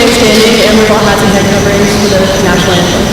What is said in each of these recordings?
remain standing and with all hats and head coverings for the national anthem.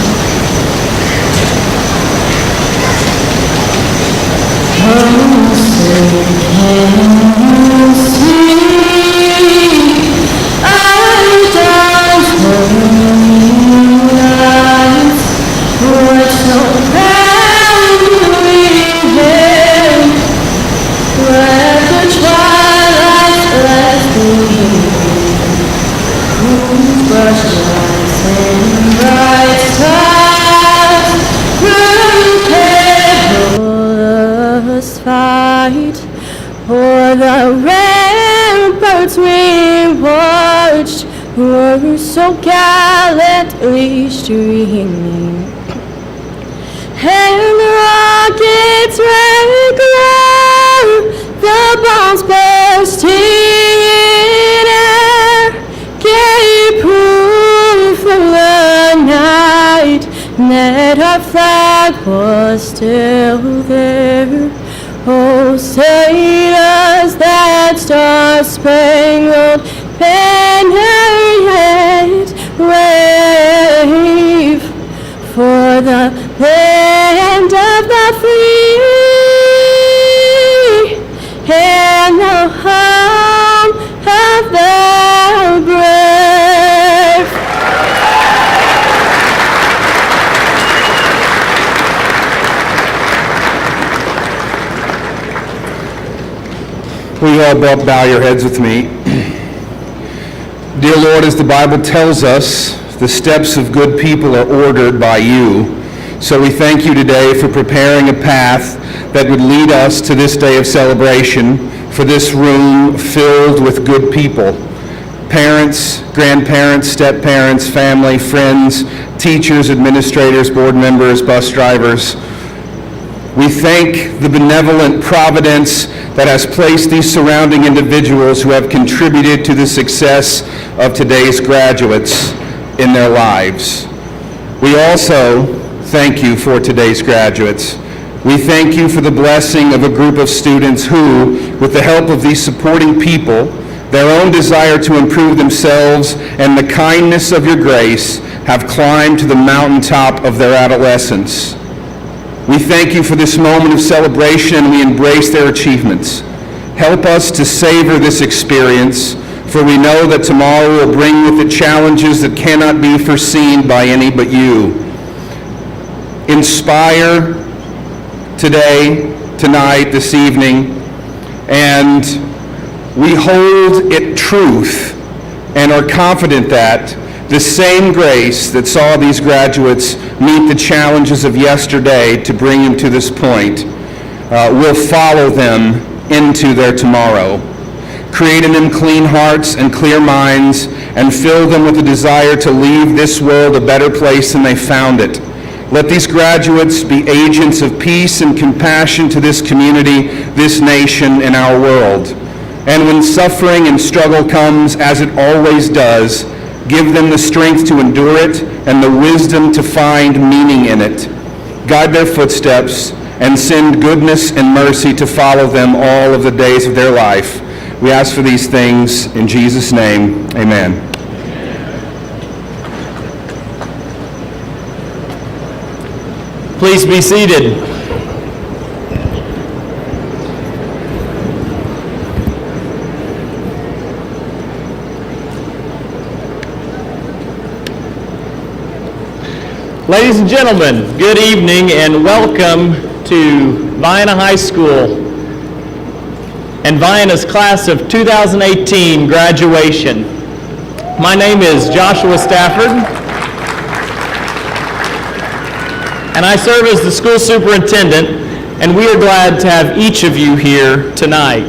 O'er the ramparts we watched were so gallantly streaming, and the rockets rang loud, the bombs bursting in air, gave proof of the night that our flag was still there. Oh, say does that star-spangled banner yet wave for the land of the free and the home of the brave? Will you all bow your heads with me? Dear Lord, as the Bible tells us, the steps of good people are ordered by you. So we thank you today for preparing a path that would lead us to this day of celebration, for this room filled with good people. Parents, grandparents, step-parents, family, friends, teachers, administrators, board members, bus drivers. We thank the benevolent providence that has placed these surrounding individuals who have contributed to the success of today's graduates in their lives. We also thank you for today's graduates. We thank you for the blessing of a group of students who, with the help of these supporting people, their own desire to improve themselves, and the kindness of your grace, have climbed to the mountaintop of their adolescence. We thank you for this moment of celebration, and we embrace their achievements. Help us to savor this experience, for we know that tomorrow will bring with it challenges that cannot be foreseen by any but you. Inspire today, tonight, this evening, and we hold it truth and are confident that the same grace that saw these graduates meet the challenges of yesterday to bring them to this point will follow them into their tomorrow. Create in them clean hearts and clear minds, and fill them with a desire to leave this world a better place than they found it. Let these graduates be agents of peace and compassion to this community, this nation, and our world. And when suffering and struggle comes, as it always does, give them the strength to endure it and the wisdom to find meaning in it. Guide their footsteps and send goodness and mercy to follow them all of the days of their life. We ask for these things in Jesus' name. Amen. Please be seated. Ladies and gentlemen, good evening and welcome to Vienna High School and Vienna's class of 2018 graduation. My name is Joshua Stafford, and I serve as the school superintendent, and we are glad to have each of you here tonight.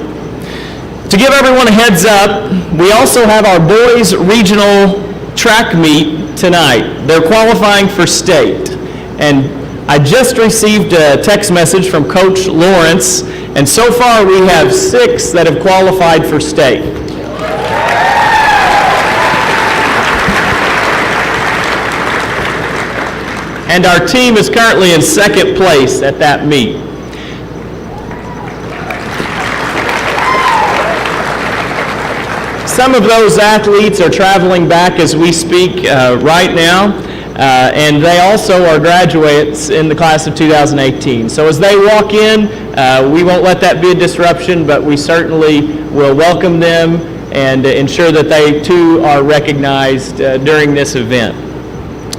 To give everyone a heads up, we also have our boys regional track meet tonight. They're qualifying for state, and I just received a text message from Coach Lawrence, and so far we have 6 that have qualified for state. And our team is currently in second place at that meet. Some of those athletes are traveling back as we speak right now, and they also are graduates in the class of 2018. So as they walk in, we won't let that be a disruption, but we certainly will welcome them and ensure that they too are recognized during this event.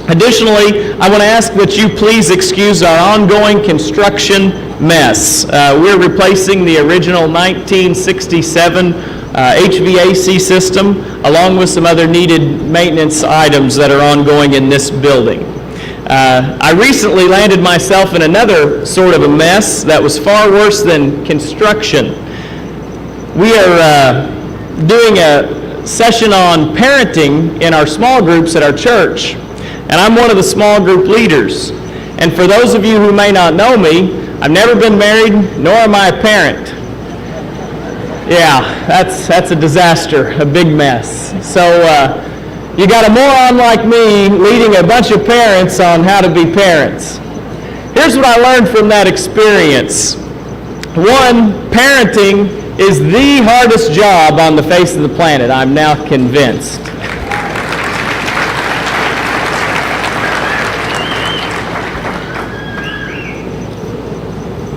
Additionally, I want to ask that you please excuse our ongoing construction mess. We're replacing the original 1967 HVAC system along with some other needed maintenance items that are ongoing in this building. I recently landed myself in another sort of a mess that was far worse than construction. We are doing a session on parenting in our small groups at our church. And I'm one of the small group leaders. And for those of you who may not know me, I've never been married, nor am I a parent. Yeah, that's a disaster, a big mess. So you got a moron like me leading a bunch of parents on how to be parents. Here's what I learned from that experience. One, parenting is the hardest job on the face of the planet, I'm now convinced.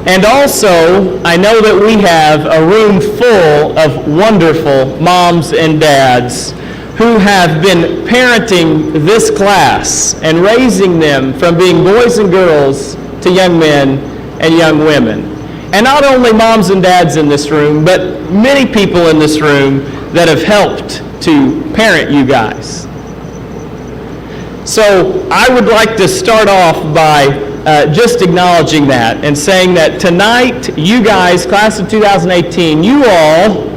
And also, I know that we have a room full of wonderful moms and dads who have been parenting this class and raising them from being boys and girls to young men and young women. And not only moms and dads in this room, but many people in this room that have helped to parent you guys. So I would like to start off by just acknowledging that and saying that tonight, you guys, class of 2018, you all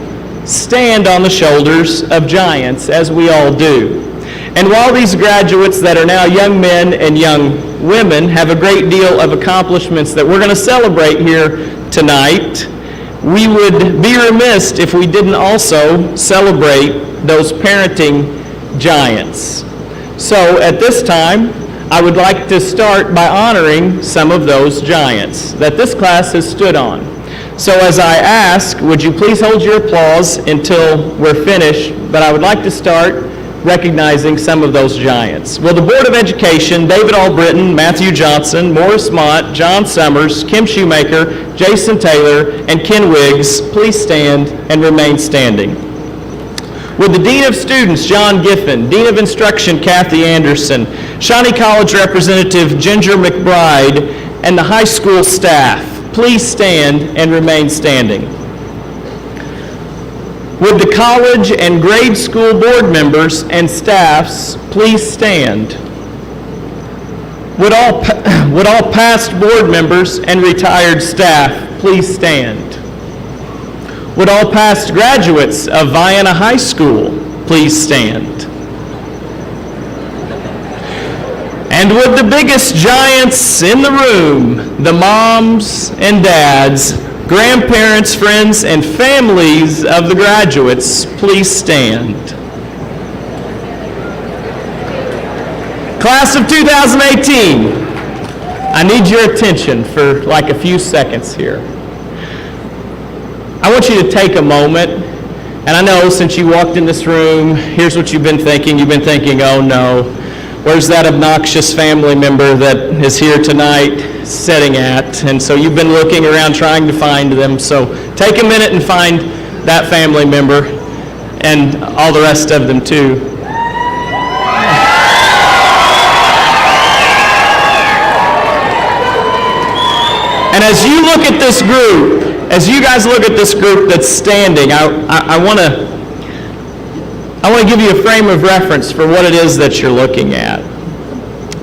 stand on the shoulders of giants, as we all do. And while these graduates that are now young men and young women have a great deal of accomplishments that we're going to celebrate here tonight, we would be remiss if we didn't also celebrate those parenting giants. So at this time, I would like to start by honoring some of those giants that this class has stood on. So as I ask, would you please hold your applause until we're finished, but I would like to start recognizing some of those giants. Will the Board of Education, David Albritton, Matthew Johnson, Morris Mott, John Summers, Kim Shoemaker, Jason Taylor, and Ken Wiggs, please stand and remain standing. Would the Dean of Students, John Giffen, Dean of Instruction, Kathy Anderson, Shawnee College Representative Ginger McBride, and the high school staff please stand and remain standing. Would the college and grade school board members and staffs please stand? Would all past board members and retired staff please stand? Would all past graduates of Vienna High School please stand? And would the biggest giants in the room, the moms and dads, grandparents, friends, and families of the graduates, please stand? Class of 2018, I need your attention for like a few seconds here. I want you to take a moment, and I know since you walked in this room, here's what you've been thinking. You've been thinking, oh no, where's that obnoxious family member that is here tonight sitting at? And so you've been looking around trying to find them. So take a minute and find that family member and all the rest of them too. And as you look at this group, as you guys look at this group that's standing, I want to give you a frame of reference for what it is that you're looking at.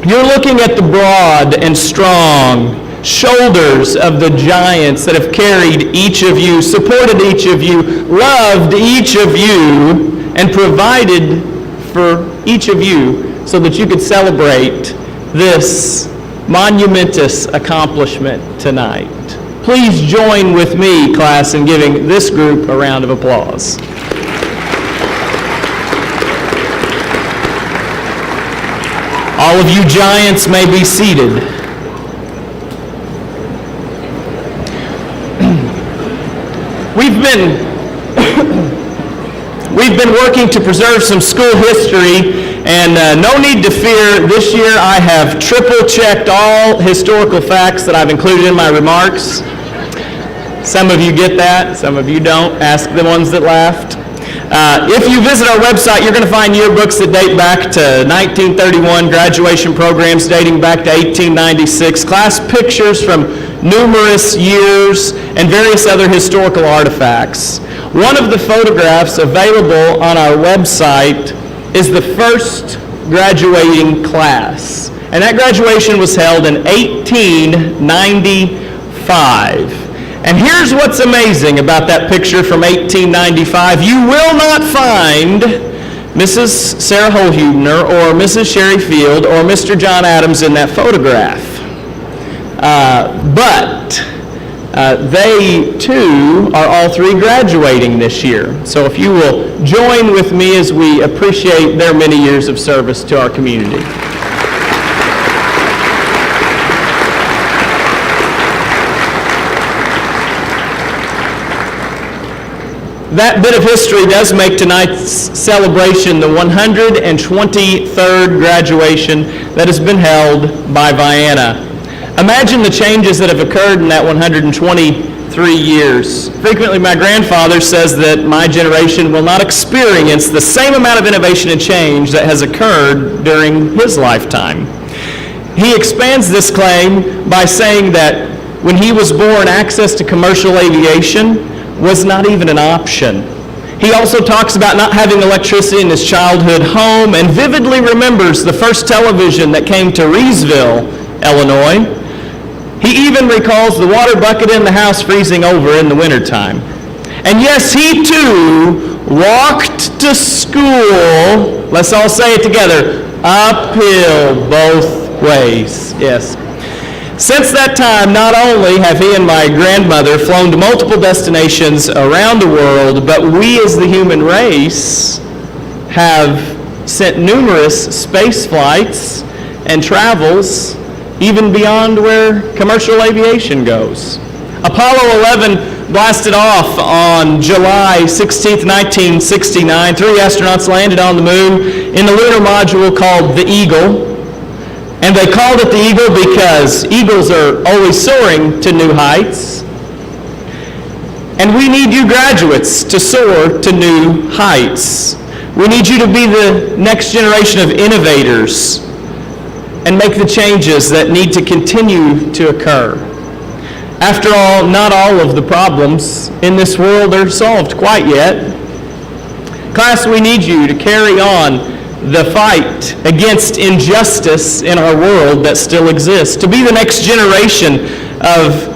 You're looking at the broad and strong shoulders of the giants that have carried each of you, supported each of you, loved each of you, and provided for each of you so that you could celebrate this monumentous accomplishment tonight. Please join with me, class, in giving this group a round of applause. All of you giants may be seated. We've been working to preserve some school history, and no need to fear, this year I have triple-checked all historical facts that I've included in my remarks. Some of you get that, some of you don't. Ask the ones that laughed. If you visit our website, you're going to find yearbooks that date back to 1931, graduation programs dating back to 1896, class pictures from numerous years, and various other historical artifacts. One of the photographs available on our website is the first graduating class, and that graduation was held in 1895. And here's what's amazing about that picture from 1895. You will not find Mrs. Sarah Holhubner or Mrs. Sherry Field or Mr. John Adams in that photograph. But they too are all three graduating this year. So if you will join with me as we appreciate their many years of service to our community. That bit of history does make tonight's celebration the 123rd graduation that has been held by Vienna. Imagine the changes that have occurred in that 123 years. Frequently, my grandfather says that my generation will not experience the same amount of innovation and change that has occurred during his lifetime. He expands this claim by saying that when he was born, access to commercial aviation was not even an option. He also talks about not having electricity in his childhood home and vividly remembers the first television that came to Reesville, Illinois. He even recalls the water bucket in the house freezing over in the wintertime. And yes, he too walked to school, let's all say it together, uphill both ways. Yes. Since that time, not only have he and my grandmother flown to multiple destinations around the world, but we as the human race have sent numerous space flights and travels even beyond where commercial aviation goes. Apollo 11 blasted off on July 16, 1969. 3 astronauts landed on the moon in the lunar module called the Eagle. And they called it the Eagle because eagles are always soaring to new heights. And we need you graduates to soar to new heights. We need you to be the next generation of innovators and make the changes that need to continue to occur. After all, not all of the problems in this world are solved quite yet. Class, we need you to carry on the fight against injustice in our world that still exists, to be the next generation of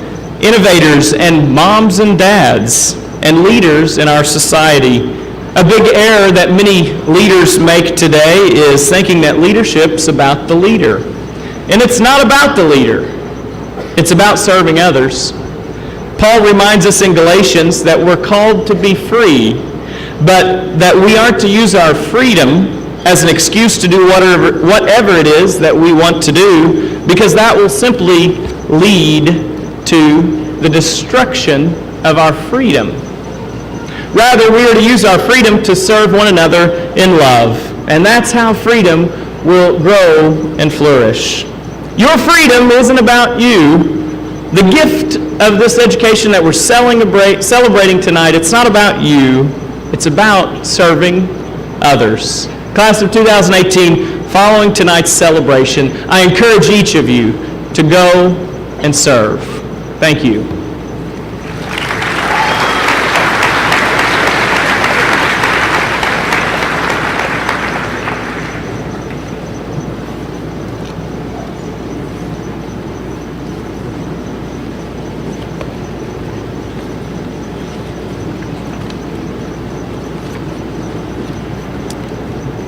innovators and moms and dads and leaders in our society. A big error that many leaders make today is thinking that leadership's about the leader. And it's not about the leader. It's about serving others. Paul reminds us in Galatians that we're called to be free, but that we aren't to use our freedom as an excuse to do whatever it is that we want to do, because that will simply lead to the destruction of our freedom. Rather, we are to use our freedom to serve one another in love, and that's how freedom will grow and flourish. Your freedom isn't about you. The gift of this education that we're celebrating tonight, it's not about you. It's about serving others. Class of 2018, following tonight's celebration, I encourage each of you to go and serve. Thank you.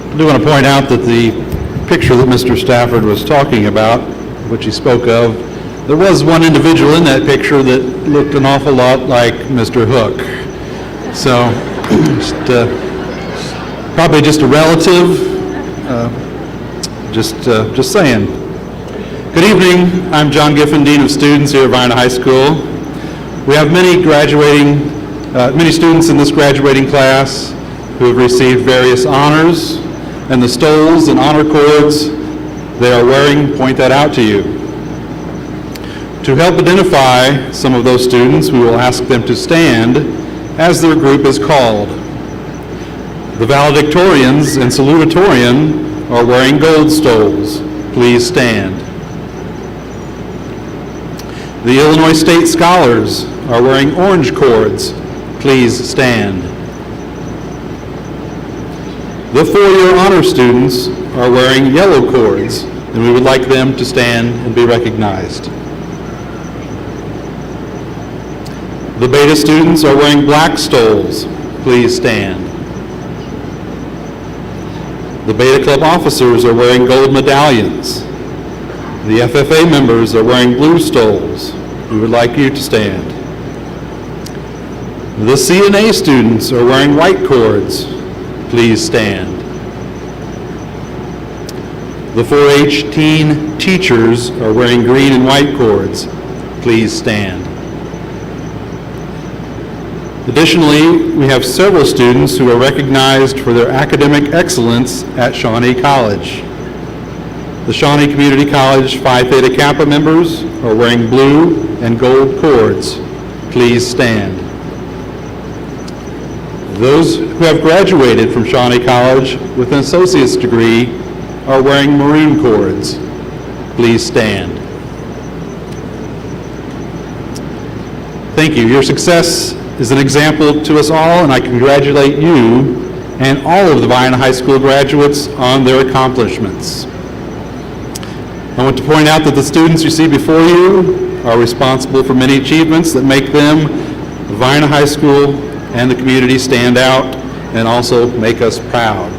I do want to point out that the picture that Mr. Stafford was talking about, which he spoke of, there was one individual in that picture that looked an awful lot like Mr. Hook. So, probably just a relative, just saying. Good evening, I'm John Giffen, Dean of Students here at Vienna High School. We have many students in this graduating class. who have received various honors, and the stoles and honor cords they are wearing point that out to you. To help identify some of those students, we will ask them to stand as their group is called. The valedictorians and salutatorian are wearing gold stoles. Please stand. The Illinois State Scholars are wearing orange cords. Please stand. The four-year honor students are wearing yellow cords, and we would like them to stand and be recognized. The Beta students are wearing black stoles. Please stand. The Beta Club officers are wearing gold medallions. The FFA members are wearing blue stoles. We would like you to stand. The CNA students are wearing white cords. Please stand. The 4-H teen teachers are wearing green and white cords. Please stand. Additionally, we have several students who are recognized for their academic excellence at Shawnee College. The Shawnee Community College Phi Theta Kappa members are wearing blue and gold cords. Please stand. Those who have graduated from Shawnee College with an associate's degree are wearing maroon cords. Please stand. Thank you. Your success is an example to us all, and I congratulate you and all of the Vienna High School graduates on their accomplishments. I want to point out that the students you see before you are responsible for many achievements that make them, Vienna High School, and the community stand out and also make us proud.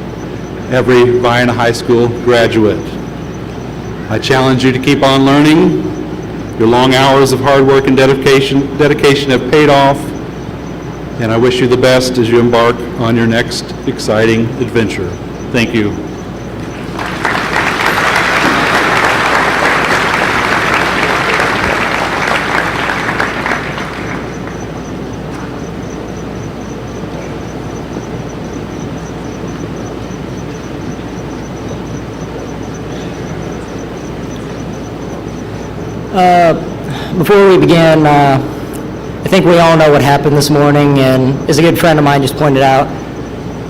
Every Vienna High School graduate. I challenge you to keep on learning. Your long hours of hard work and dedication have paid off, and I wish you the best as you embark on your next exciting adventure. Thank you. Before we begin, I think we all know what happened this morning, and as a good friend of mine just pointed out,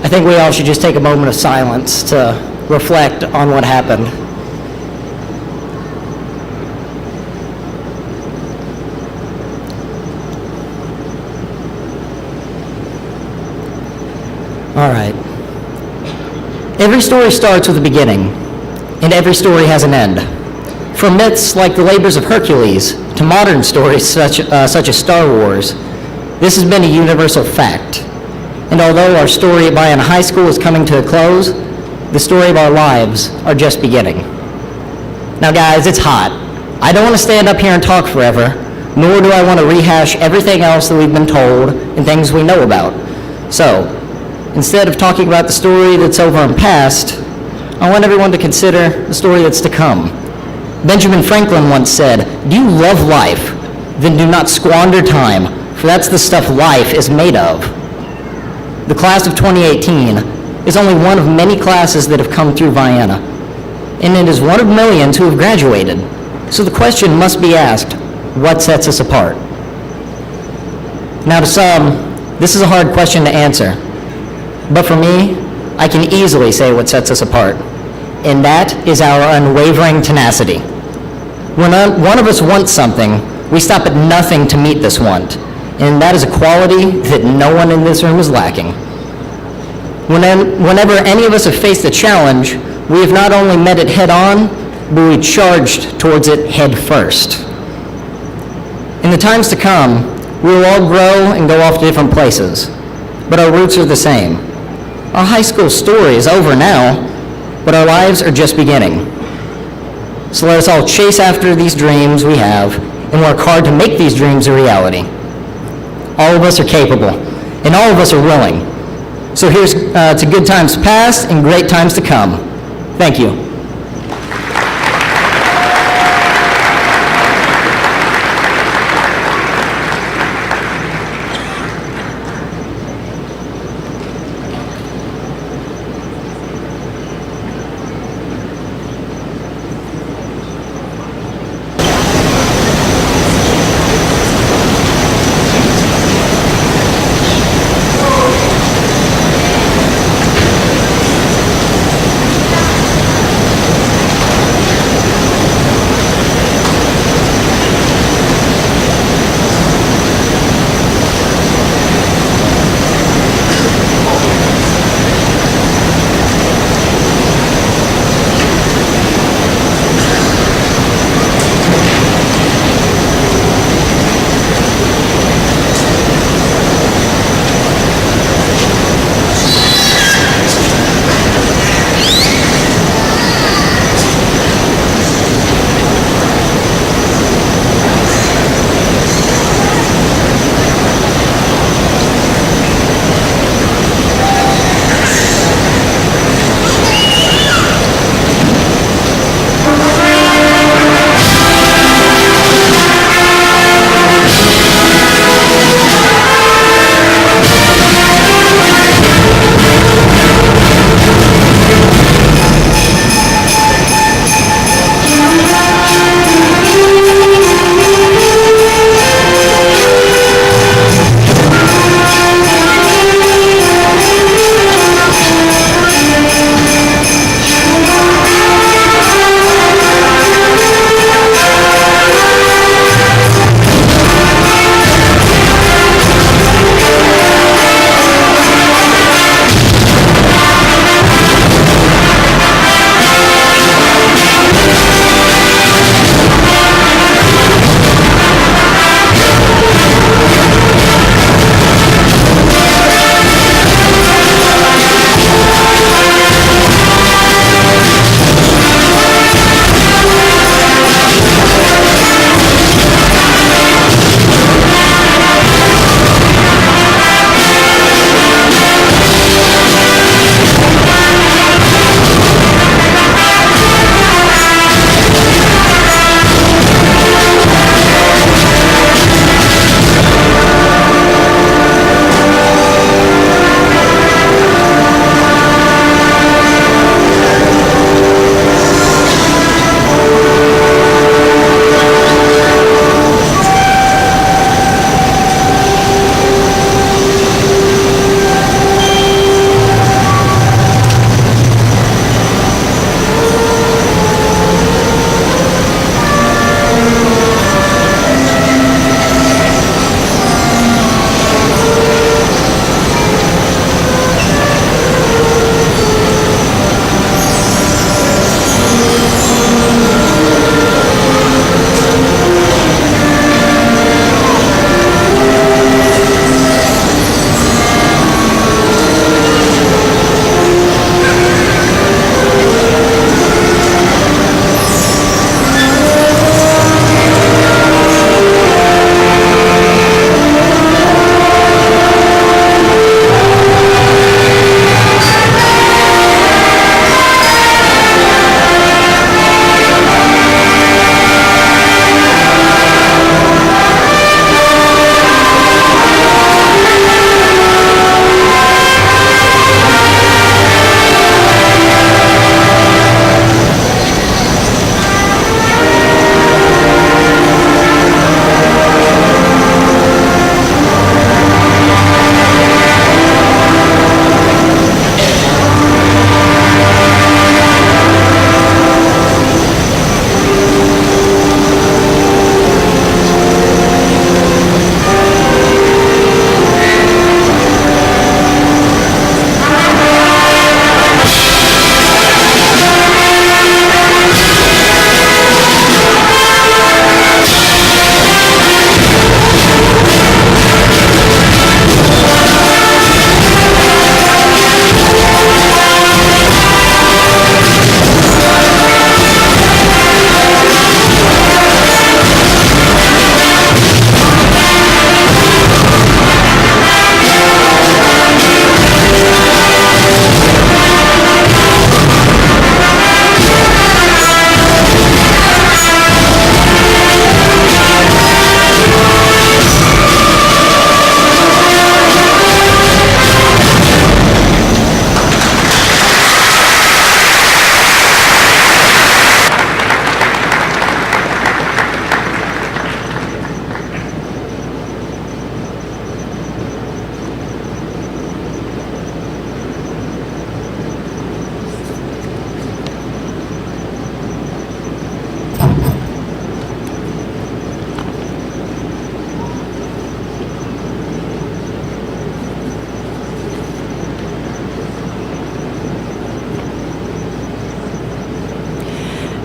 I think we all should just take a moment of silence to reflect on what happened. All right. Every story starts with a beginning, and every story has an end. From myths like the labors of Hercules to modern stories such as Star Wars, this has been a universal fact. And although our story at Vienna High School is coming to a close, the story of our lives are just beginning. Now guys, it's hot. I don't want to stand up here and talk forever, nor do I want to rehash everything else that we've been told and things we know about. So, instead of talking about the story that's over and past, I want everyone to consider the story that's to come. Benjamin Franklin once said, "Do you love life? Then do not squander time, for that's the stuff life is made of." The class of 2018 is only one of many classes that have come through Vienna, and it is one of millions who have graduated. So the question must be asked, what sets us apart? Now to some, this is a hard question to answer, but for me, I can easily say what sets us apart, and that is our unwavering tenacity. When one of us wants something, we stop at nothing to meet this want, and that is a quality that no one in this room is lacking. Whenever any of us have faced a challenge, we have not only met it head on, but we charged towards it head first. In the times to come, we will all grow and go off to different places, but our roots are the same. Our high school story is over now, but our lives are just beginning. So let us all chase after these dreams we have and work hard to make these dreams a reality. All of us are capable, and all of us are willing. So here's to good times past and great times to come. Thank you.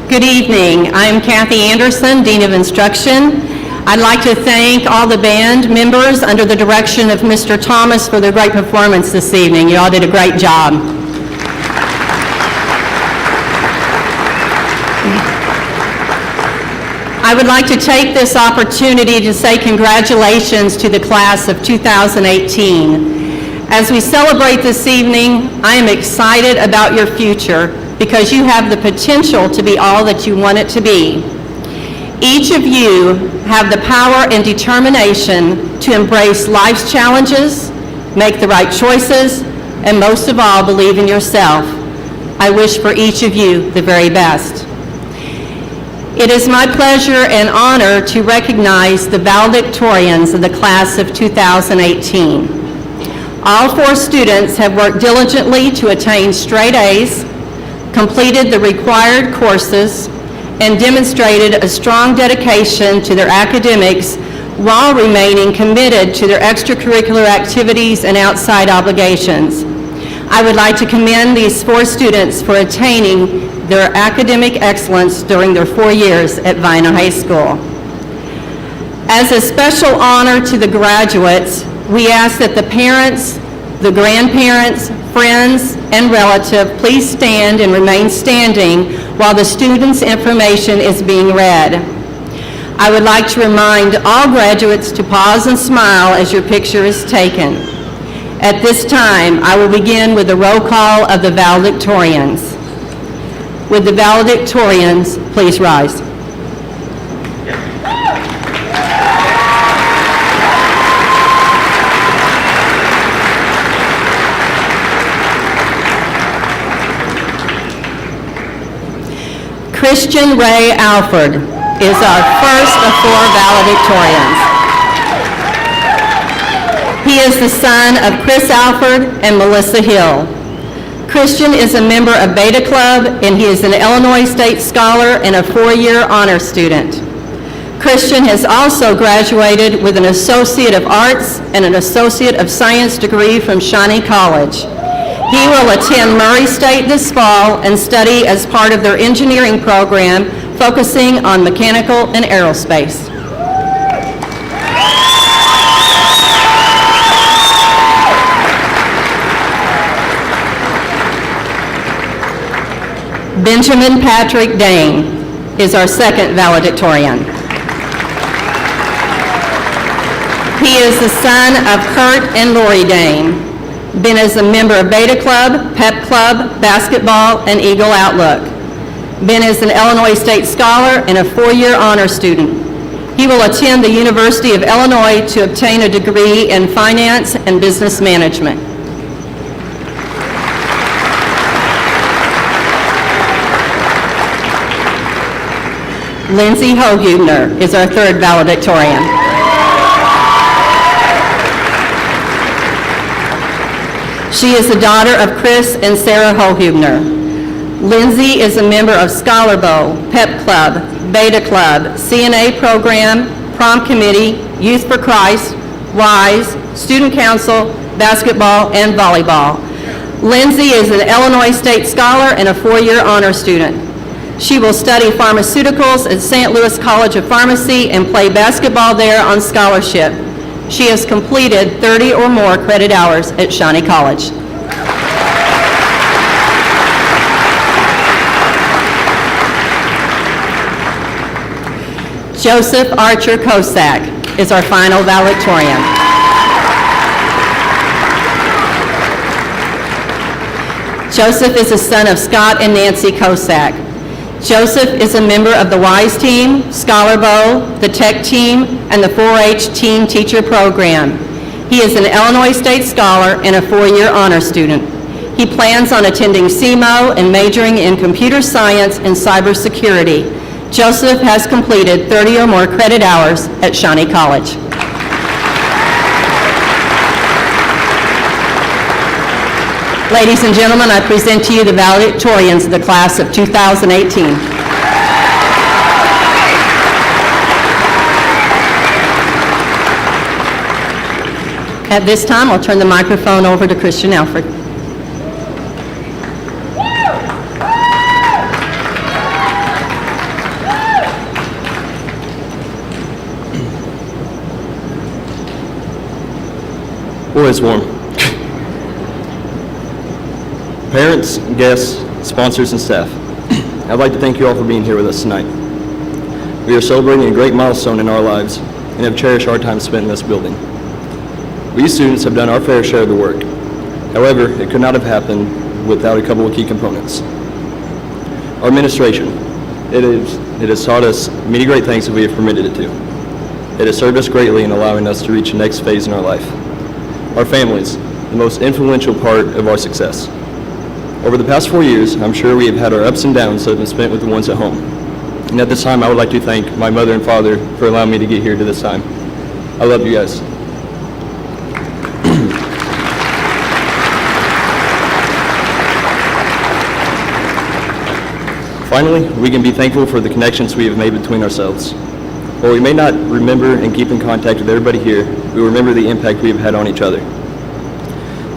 Good evening. I'm Kathy Anderson, Dean of Instruction. I'd like to thank all the band members under the direction of Mr. Thomas for their great performance this evening. You all did a great job. I would like to take this opportunity to say congratulations to the class of 2018. As we celebrate this evening, I am excited about your future because you have the potential to be all that you want it to be. Each of you have the power and determination to embrace life's challenges, make the right choices, and most of all, believe in yourself. I wish for each of you the very best. It is my pleasure and honor to recognize the valedictorians of the class of 2018. All 4 students have worked diligently to attain straight A's, completed the required courses, and demonstrated a strong dedication to their academics while remaining committed to their extracurricular activities and outside obligations. I would like to commend these 4 students for attaining their academic excellence during their 4 years at Vienna High School. As a special honor to the graduates, we ask that the parents, the grandparents, friends, and relatives please stand and remain standing while the students' information is being read. I would like to remind all graduates to pause and smile as your picture is taken. At this time, I will begin with the roll call of the valedictorians. Would the valedictorians please rise? Christian Ray Alford is our first of 4 valedictorians. He is the son of Chris Alford and Melissa Hill. Christian is a member of Beta Club, and he is an Illinois State Scholar and a 4-year honor student. Christian has also graduated with an Associate of Arts and an Associate of Science degree from Shawnee College. He will attend Murray State this fall and study as part of their engineering program, focusing on mechanical and aerospace. Benjamin Patrick Dane is our second valedictorian. He is the son of Kurt and Lori Dane. Ben is a member of Beta Club, Pep Club, Basketball, and Eagle Outlook. Ben is an Illinois State Scholar and a 4-year honor student. He will attend the University of Illinois to obtain a degree in Finance and Business Management. Lindsay Hohubner is our third valedictorian. She is the daughter of Chris and Sarah Hohubner. Lindsay is a member of Scholar Bowl, Pep Club, Beta Club, CNA Program, Prom Committee, Youth for Christ, WISE, Student Council, Basketball, and Volleyball. Lindsay is an Illinois State Scholar and a 4-year honor student. She will study pharmaceuticals at St. Louis College of Pharmacy and play basketball there on scholarship. She has completed 30 or more credit hours at Shawnee College. Joseph Archer Kosak is our final valedictorian. Joseph is the son of Scott and Nancy Kosak. Joseph is a member of the WISE team, Scholar Bowl, the Tech team, and the 4-H Teen Teacher Program. He is an Illinois State Scholar and a 4-year honor student. He plans on attending CMO and majoring in computer science and cybersecurity. Joseph has completed 30 or more credit hours at Shawnee College. Ladies and gentlemen, I present to you the valedictorians of the class of 2018. At this time, I'll turn the microphone over to Christian Alford. Boy, it's warm. Parents, guests, sponsors, and staff, I'd like to thank you all for being here with us tonight. We are celebrating a great milestone in our lives and have cherished our time spent in this building. We students have done our fair share of the work. However, it could not have happened without a couple of key components. Our administration. It has taught us many great things that we have permitted it to. It has served us greatly in allowing us to reach the next phase in our life. Our families, the most influential part of our success. Over the past 4 years, I'm sure we have had our ups and downs that have been spent with the ones at home. And at this time, I would like to thank my mother and father for allowing me to get here to this time. I love you guys. Finally, we can be thankful for the connections we have made between ourselves. While we may not remember and keep in contact with everybody here, we remember the impact we have had on each other.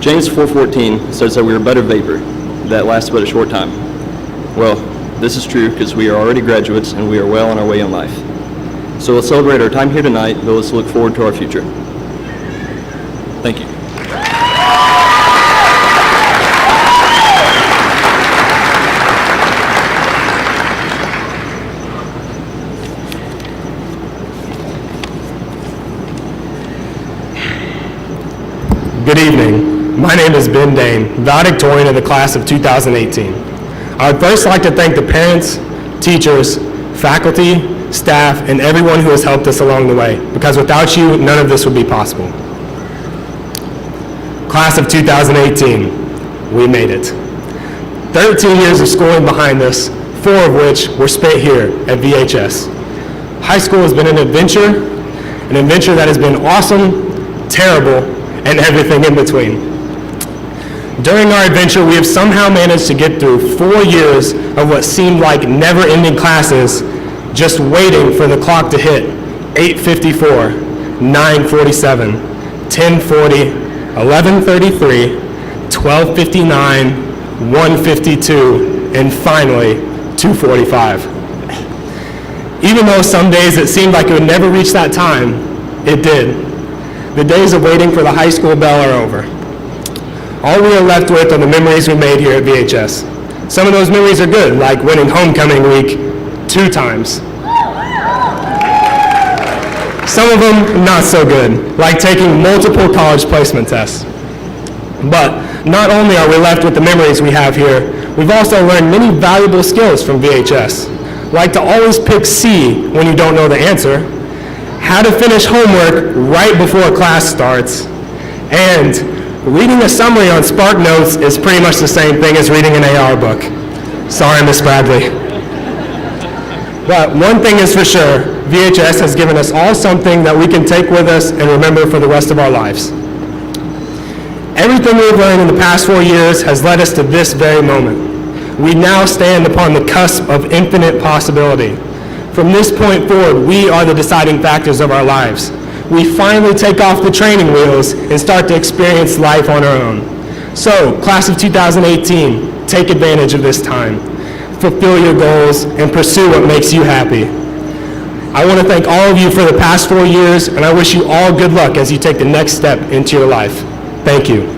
James 4:14 says that we are but a vapor that lasts but a short time. Well, this is true because we are already graduates and we are well on our way in life. So let's celebrate our time here tonight, but let's look forward to our future. Thank you. Good evening. My name is Ben Dane, valedictorian of the class of 2018. I would first like to thank the parents, teachers, faculty, staff, and everyone who has helped us along the way, because without you, none of this would be possible. Class of 2018, we made it. 13 years of schooling behind us, 4 of which were spent here at VHS. High school has been an adventure that has been awesome, terrible, and everything in between. During our adventure, we have somehow managed to get through 4 years of what seemed like never-ending classes, just waiting for the clock to hit 8:54, 9:47, 10:40, 11:33, 12:59, 1:52, and finally, 2:45. Even though some days it seemed like it would never reach that time, it did. The days of waiting for the high school bell are over. All we are left with are the memories we made here at VHS. Some of those memories are good, like winning homecoming week 2 times. Some of them not so good, like taking multiple college placement tests. But not only are we left with the memories we have here, we've also learned many valuable skills from VHS, like to always pick C when you don't know the answer, how to finish homework right before class starts, and reading a summary on Spark Notes is pretty much the same thing as reading an AR book. Sorry, Miss Bradley. But one thing is for sure, VHS has given us all something that we can take with us and remember for the rest of our lives. Everything we've learned in the past 4 years has led us to this very moment. We now stand upon the cusp of infinite possibility. From this point forward, we are the deciding factors of our lives. We finally take off the training wheels and start to experience life on our own. So, class of 2018, take advantage of this time. Fulfill your goals and pursue what makes you happy. I want to thank all of you for the past 4 years, and I wish you all good luck as you take the next step into your life. Thank you.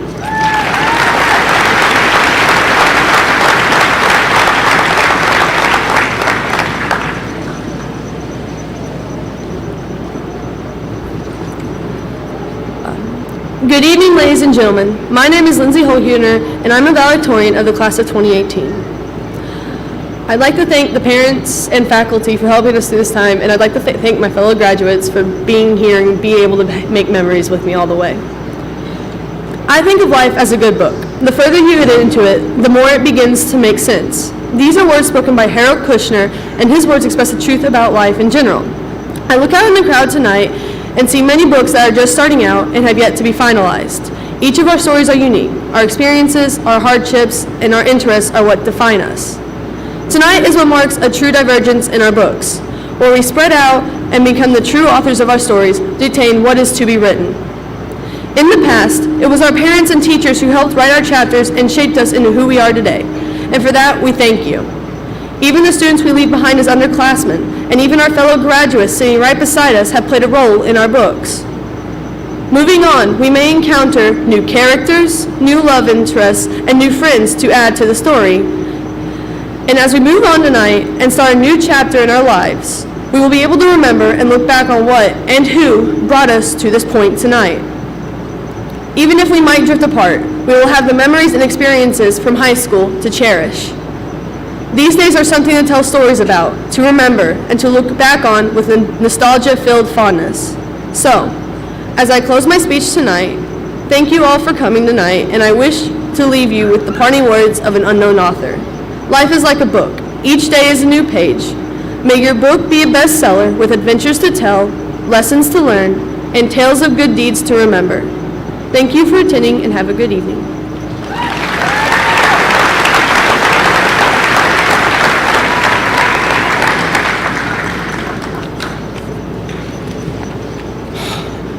Good evening, ladies and gentlemen. My name is Lindsay Holhuner, and I'm a valedictorian of the class of 2018. I'd like to thank the parents and faculty for helping us through this time, and I'd like to thank my fellow graduates for being here and being able to make memories with me all the way. I think of life as a good book. The further you get into it, the more it begins to make sense. These are words spoken by Harold Kushner, and his words express the truth about life in general. I look out in the crowd tonight and see many books that are just starting out and have yet to be finalized. Each of our stories are unique. Our experiences, our hardships, and our interests are what define us. Tonight is what marks a true divergence in our books, where we spread out and become the true authors of our stories, dictating what is to be written. In the past, it was our parents and teachers who helped write our chapters and shaped us into who we are today. And for that, we thank you. Even the students we leave behind as underclassmen, and even our fellow graduates sitting right beside us have played a role in our books. Moving on, we may encounter new characters, new love interests, and new friends to add to the story. And as we move on tonight and start a new chapter in our lives, we will be able to remember and look back on what and who brought us to this point tonight. Even if we might drift apart, we will have the memories and experiences from high school to cherish. These days are something to tell stories about, to remember, and to look back on with a nostalgia-filled fondness. So, as I close my speech tonight, thank you all for coming tonight, and I wish to leave you with the parting words of an unknown author. Life is like a book. Each day is a new page. May your book be a bestseller with adventures to tell, lessons to learn, and tales of good deeds to remember. Thank you for attending and have a good evening.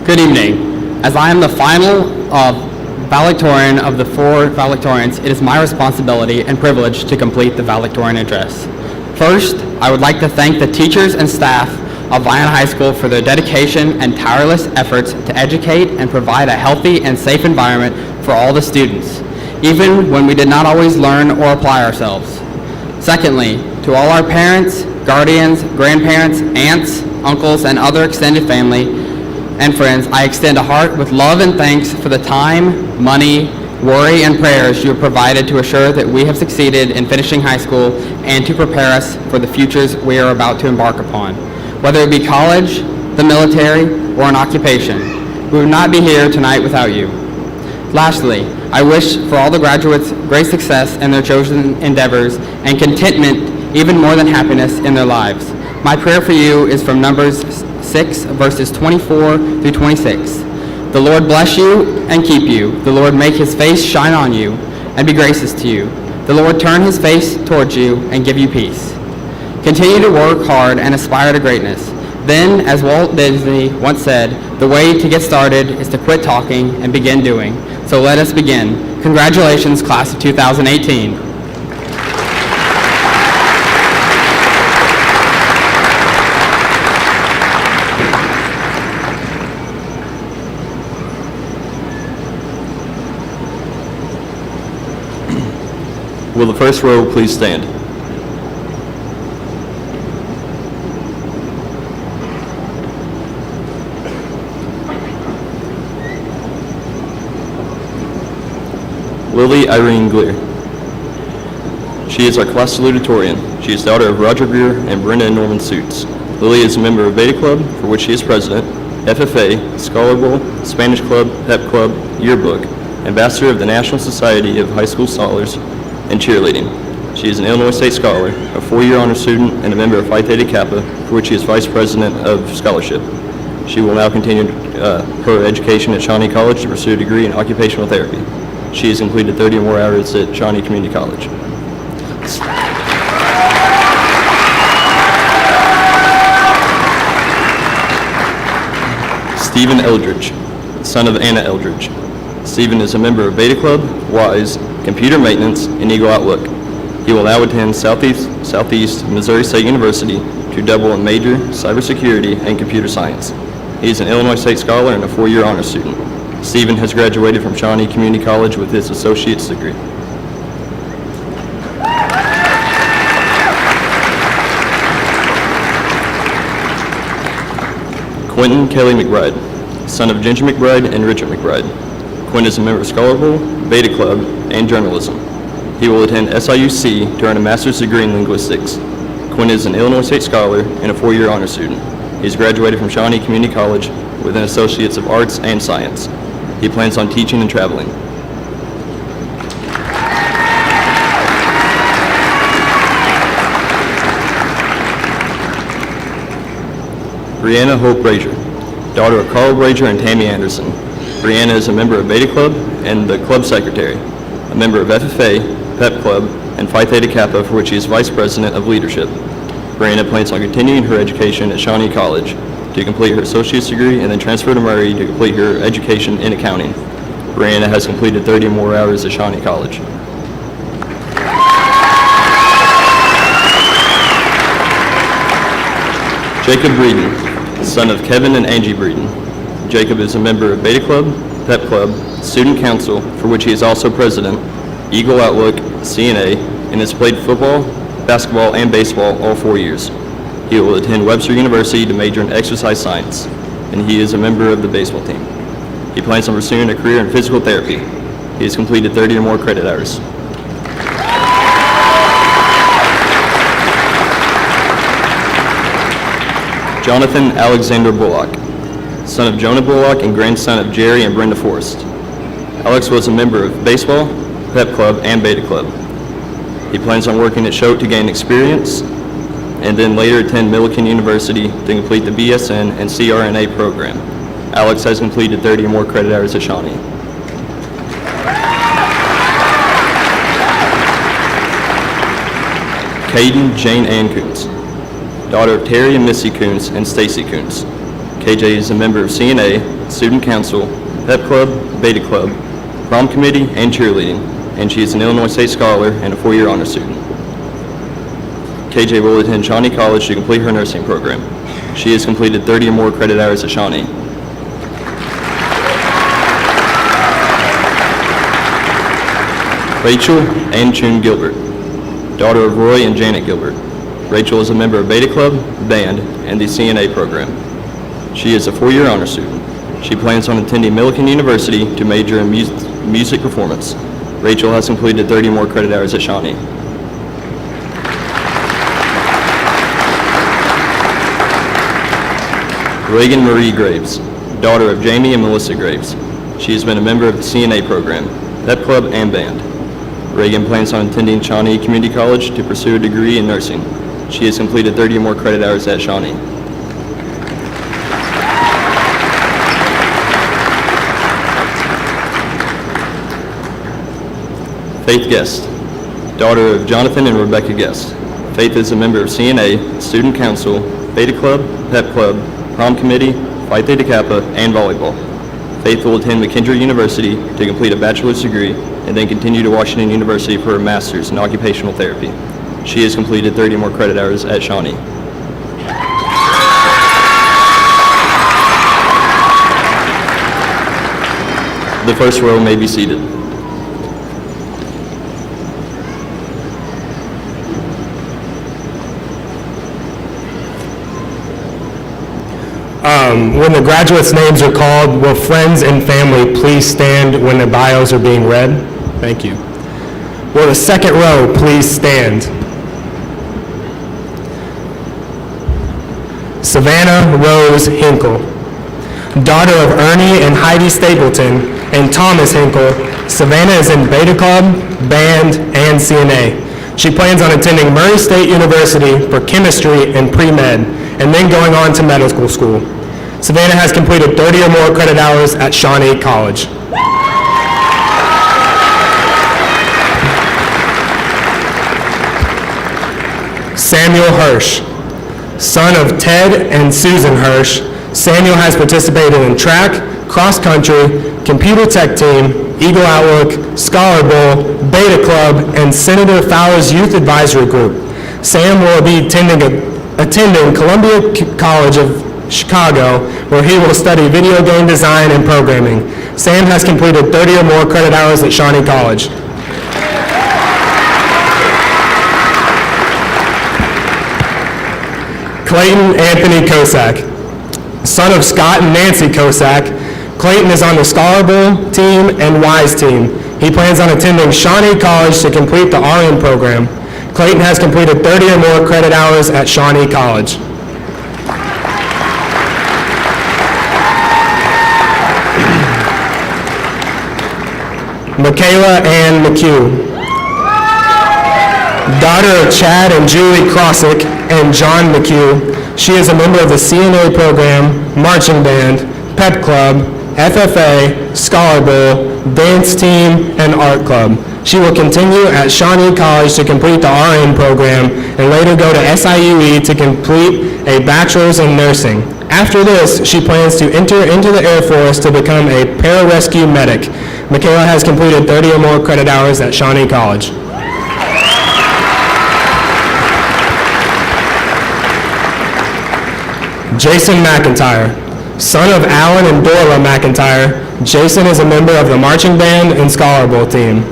Good evening. As I am the final valedictorian of the 4 valedictorians, it is my responsibility and privilege to complete the valedictorian address. First, I would like to thank the teachers and staff of Vienna High School for their dedication and tireless efforts to educate and provide a healthy and safe environment for all the students, even when we did not always learn or apply ourselves. Secondly, to all our parents, guardians, grandparents, aunts, uncles, and other extended family and friends, I extend a heart with love and thanks for the time, money, worry, and prayers you have provided to assure that we have succeeded in finishing high school and to prepare us for the futures we are about to embark upon. Whether it be college, the military, or an occupation, we would not be here tonight without you. Lastly, I wish for all the graduates great success in their chosen endeavors and contentment, even more than happiness, in their lives. My prayer for you is from Numbers 6, verses 24 through 26. The Lord bless you and keep you. The Lord make his face shine on you and be gracious to you. The Lord turn his face towards you and give you peace. Continue to work hard and aspire to greatness. Then, as Walt Disney once said, the way to get started is to quit talking and begin doing. So let us begin. Congratulations, class of 2018. Will the first row please stand? Lily Irene Glear. She is our class salutatorian. She is daughter of Roger Greer and Brenda and Norman Suits. Lily is a member of Beta Club, for which she is president, FFA, Scholar Bowl, Spanish Club, Pep Club, Yearbook, ambassador of the National Society of High School Scholars, and cheerleading. She is an Illinois State Scholar, a 4-year honor student, and a member of Phi Theta Kappa, for which she is vice president of scholarship. She will now continue her education at Shawnee College to pursue a degree in occupational therapy. She has completed 30 or more hours at Shawnee Community College. Stephen Eldridge, son of Anna Eldridge. Stephen is a member of Beta Club, WISE, Computer Maintenance, and Eagle Outlook. He will now attend Southeast Missouri State University to double in major, cybersecurity, and computer science. He is an Illinois State Scholar and a 4-year honor student. Stephen has graduated from Shawnee Community College with his associate's degree. Quentin Kelly McBride, son of Ginger McBride and Richard McBride. Quinn is a member of Scholar Bowl, Beta Club, and journalism. He will attend SIUC to earn a master's degree in linguistics. Quinn is an Illinois State Scholar and a 4-year honor student. He's graduated from Shawnee Community College with an Associates of Arts and Science. He plans on teaching and traveling. Brianna Hope Brazier, daughter of Carl Brazier and Tammy Anderson. Brianna is a member of Beta Club and the club secretary, a member of FFA, Pep Club, and Phi Theta Kappa, for which she is vice president of leadership. Brianna plans on continuing her education at Shawnee College to complete her associate's degree and then transfer to Murray to complete her education in accounting. Brianna has completed 30 or more hours at Shawnee College. Jacob Breeden, son of Kevin and Angie Breeden. Jacob is a member of Beta Club, Pep Club, Student Council, for which he is also president, Eagle Outlook, CNA, and has played football, basketball, and baseball all 4 years. He will attend Webster University to major in exercise science, and he is a member of the baseball team. He plans on pursuing a career in physical therapy. He has completed 30 or more credit hours. Jonathan Alexander Bullock, son of Jonah Bullock and grandson of Jerry and Brenda Forrest. Alex was a member of baseball, Pep Club, and Beta Club. He plans on working at Choate to gain experience and then later attend Millikan University to complete the BSN and CRNA program. Alex has completed 30 or more credit hours at Shawnee. Caden Jane Ann Coons, daughter of Terry and Missy Coons and Stacy Coons. KJ is a member of CNA, Student Council, Pep Club, Beta Club, Prom Committee, and cheerleading, and she is an Illinois State Scholar and a 4-year honor student. KJ will attend Shawnee College to complete her nursing program. She has completed 30 or more credit hours at Shawnee. Rachel Ann Chun Gilbert, daughter of Roy and Janet Gilbert. Rachel is a member of Beta Club, Band, and the CNA program. She is a 4-year honor student. She plans on attending Millikan University to major in music performance. Rachel has completed 30 more credit hours at Shawnee. Reagan Marie Graves, daughter of Jamie and Melissa Graves. She has been a member of the CNA program, Pep Club, and Band. Reagan plans on attending Shawnee Community College to pursue a degree in nursing. She has completed 30 or more credit hours at Shawnee. Faith Guest, daughter of Jonathan and Rebecca Guest. Faith is a member of CNA, Student Council, Beta Club, Pep Club, Prom Committee, Phi Theta Kappa, and volleyball. Faith will attend McKendree University to complete a bachelor's degree and then continue to Washington University for her master's in occupational therapy. She has completed 30 more credit hours at Shawnee. The first row may be seated. When the graduates' names are called, will friends and family please stand when their bios are being read? Thank you. Will the second row please stand? Savannah Rose Hinkle, daughter of Ernie and Heidi Stapleton and Thomas Hinkle. Savannah is in Beta Club, Band, and CNA. She plans on attending Murray State University for chemistry and pre-med, and then going on to medical school. Savannah has completed 30 or more credit hours at Shawnee College. Samuel Hirsch, son of Ted and Susan Hirsch. Samuel has participated in track, cross country, computer tech team, Eagle Outlook, Scholar Bowl, Beta Club, and Senator Fowler's Youth Advisory Group. Sam will be attending Columbia College of Chicago, where he will study video game design and programming. Sam has completed 30 or more credit hours at Shawnee College. Clayton Anthony Kosak, son of Scott and Nancy Kosak. Clayton is on the Scholar Bowl team and WISE team. He plans on attending Shawnee College to complete the RN program. Clayton has completed 30 or more credit hours at Shawnee College. Michaela Ann McHugh, daughter of Chad and Julie Crossick and John McHugh. She is a member of the CNA program, marching band, Pep Club, FFA, Scholar Bowl, dance team, and art club. She will continue at Shawnee College to complete the RN program and later go to SIUE to complete a bachelor's in nursing. After this, she plans to enter into the Air Force to become a pararescue medic. Michaela has completed 30 or more credit hours at Shawnee College. Jason McIntyre, Son of Alan and Dorla McIntyre, Jason is a member of the marching band and Scholar Bowl team.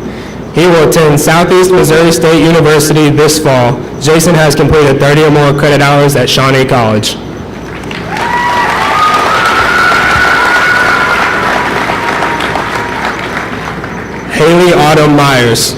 He will attend Southeast Missouri State University this fall. Jason has completed 30 or more credit hours at Shawnee College. Haley Autumn Myers,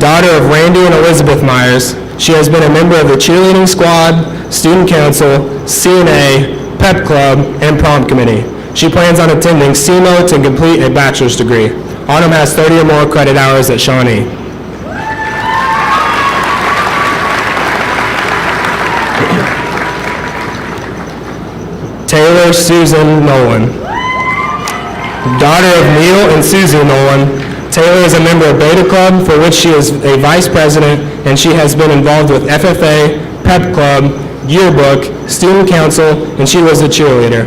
daughter of Randy and Elizabeth Myers. She has been a member of the cheerleading squad, student council, CNA, pep club, and prom committee. She plans on attending SEMO to complete a bachelor's degree. Autumn has 30 or more credit hours at Shawnee. Taylor Susan Nolan, daughter of Neil and Susie Nolan. Taylor is a member of Beta Club, for which she is a vice president, and she has been involved with FFA, pep club, yearbook, student council, and she was a cheerleader.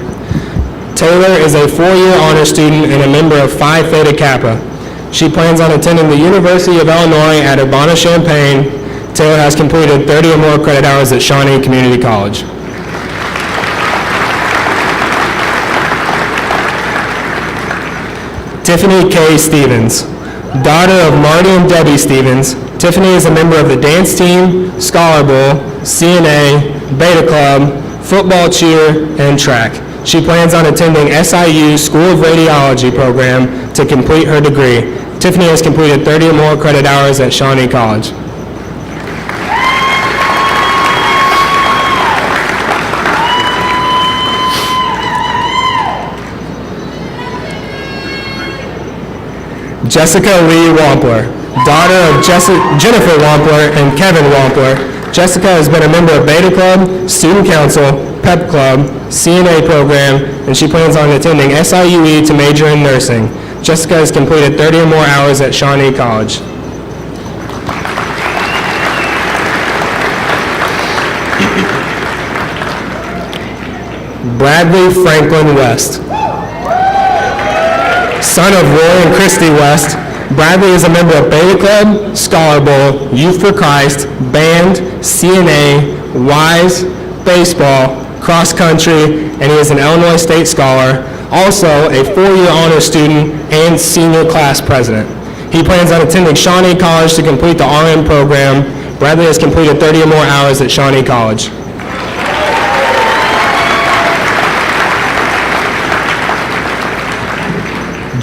Taylor is a 4-year honor student and a member of Phi Theta Kappa. She plans on attending the University of Illinois at Urbana-Champaign. Taylor has completed 30 or more credit hours at Shawnee Community College. Tiffany K. Stevens, daughter of Marty and Debbie Stevens. Tiffany is a member of the dance team, Scholar Bowl, CNA, Beta Club, football, cheer, and track. She plans on attending SIU School of Radiology program to complete her degree. Tiffany has completed 30 or more credit hours at Shawnee College. Jessica Lee Wampler, daughter of Jennifer Wampler and Kevin Wampler. Jessica has been a member of Beta Club, Student Council, Pep Club, CNA program, and she plans on attending SIUE to major in nursing. Jessica has completed 30 or more hours at Shawnee College. Bradley Franklin West, son of Roy and Christy West. Bradley is a member of Beta Club, Scholar Bowl, Youth for Christ, band, CNA, WISE, baseball, cross country, and he is an Illinois State Scholar, also a 4-year honor student and senior class president. He plans on attending Shawnee College to complete the RN program. Bradley has completed 30 or more hours at Shawnee College.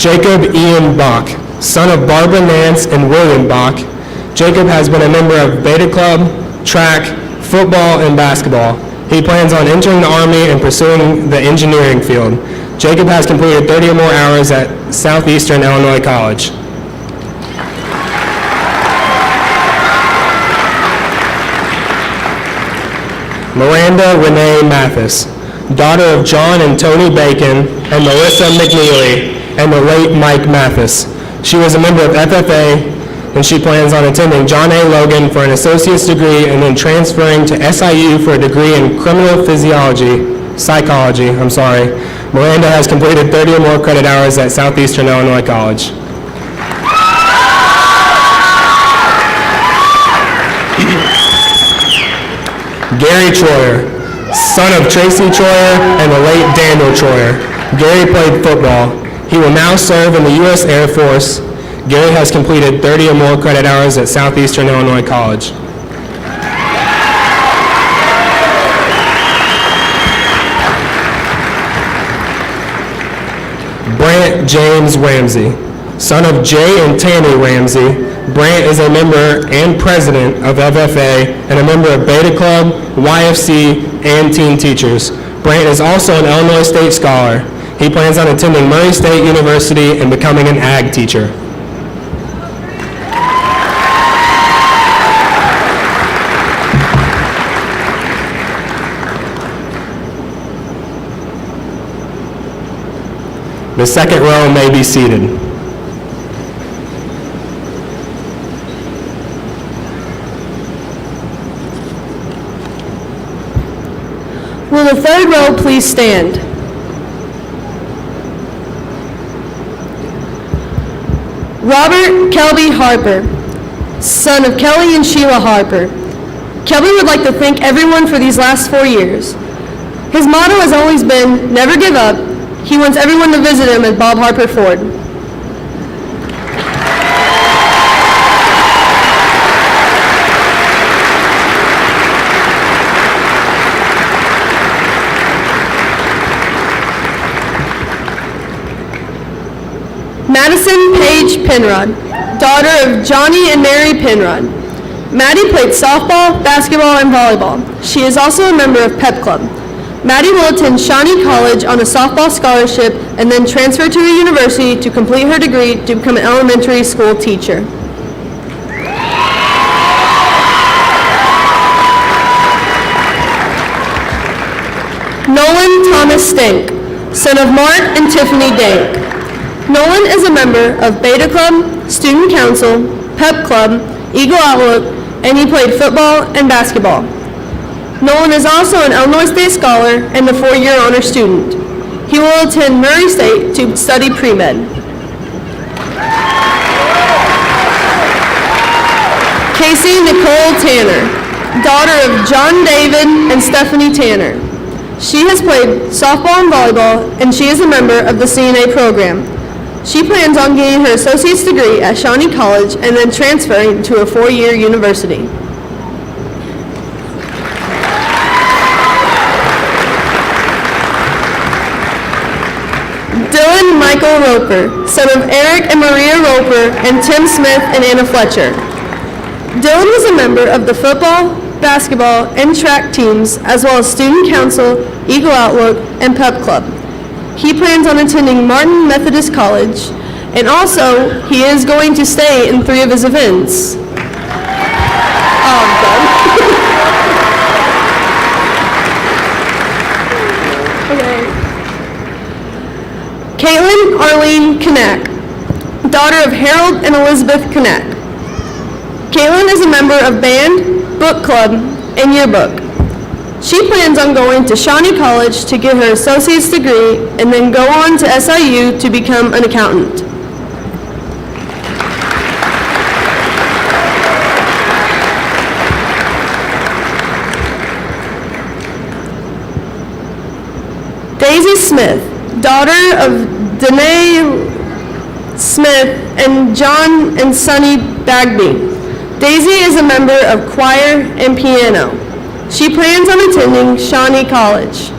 Jacob Ian Bach, son of Barbara Nance and William Bach. Jacob has been a member of Beta Club, track, football, and basketball. He plans on entering the Army and pursuing the engineering field. Jacob has completed 30 or more hours at Southeastern Illinois College. Miranda Renee Mathis, daughter of John and Tony Bacon and Melissa McNeely and the late Mike Mathis. She was a member of FFA, and she plans on attending John A. Logan for an associate's degree and then transferring to SIU for a degree in criminal psychology. Miranda has completed 30 or more credit hours at Southeastern Illinois College. Gary Troyer, son of Tracy Troyer and the late Daniel Troyer. Gary played football. He will now serve in the U.S. Air Force. Gary has completed 30 or more credit hours at Southeastern Illinois College. Brant James Ramsey, son of Jay and Tammy Ramsey. Brant is a member and president of FFA and a member of Beta Club, YFC, and Teen Teachers. Brant is also an Illinois State Scholar. He plans on attending Murray State University and becoming an ag teacher. The second row may be seated. Will the third row please stand? Robert Kelby Harper, son of Kelly and Sheila Harper. Kelby would like to thank everyone for these last 4 years. His motto has always been, never give up. He wants everyone to visit him at Bob Harper Ford. Madison Paige Penrod, daughter of Johnny and Mary Penrod. Maddie played softball, basketball, and volleyball. She is also a member of Pep Club. Maddie will attend Shawnee College on a softball scholarship and then transfer to a university to complete her degree to become an elementary school teacher. Nolan Thomas Stank, son of Mark and Tiffany Dank. Nolan is a member of Beta Club, Student Council, Pep Club, Eagle Outlook, and he played football and basketball. Nolan is also an Illinois State Scholar and a four-year honor student. He will attend Murray State to study pre-med. Casey Nicole Tanner, daughter of John David and Stephanie Tanner. She has played softball and volleyball, and she is a member of the CNA program. She plans on getting her associate's degree at Shawnee College and then transferring to a four-year university. Dylan Michael Roper, son of Eric and Maria Roper and Tim Smith and Anna Fletcher. Dylan was a member of the football, basketball, and track teams, as well as Student Council, Eagle Outlook, and Pep Club. He plans on attending Martin Methodist College, and also he is going to stay in 3 of his events. Oh, I'm done. Okay. Caitlin Arlene Knack, daughter of Harold and Elizabeth Knack. Caitlin is a member of band, book club, and yearbook. She plans on going to Shawnee College to get her associate's degree and then go on to SIU to become an accountant. Daisy Smith, daughter of Danae Smith and John and Sonny Bagby. Daisy is a member of choir and piano. She plans on attending Shawnee College.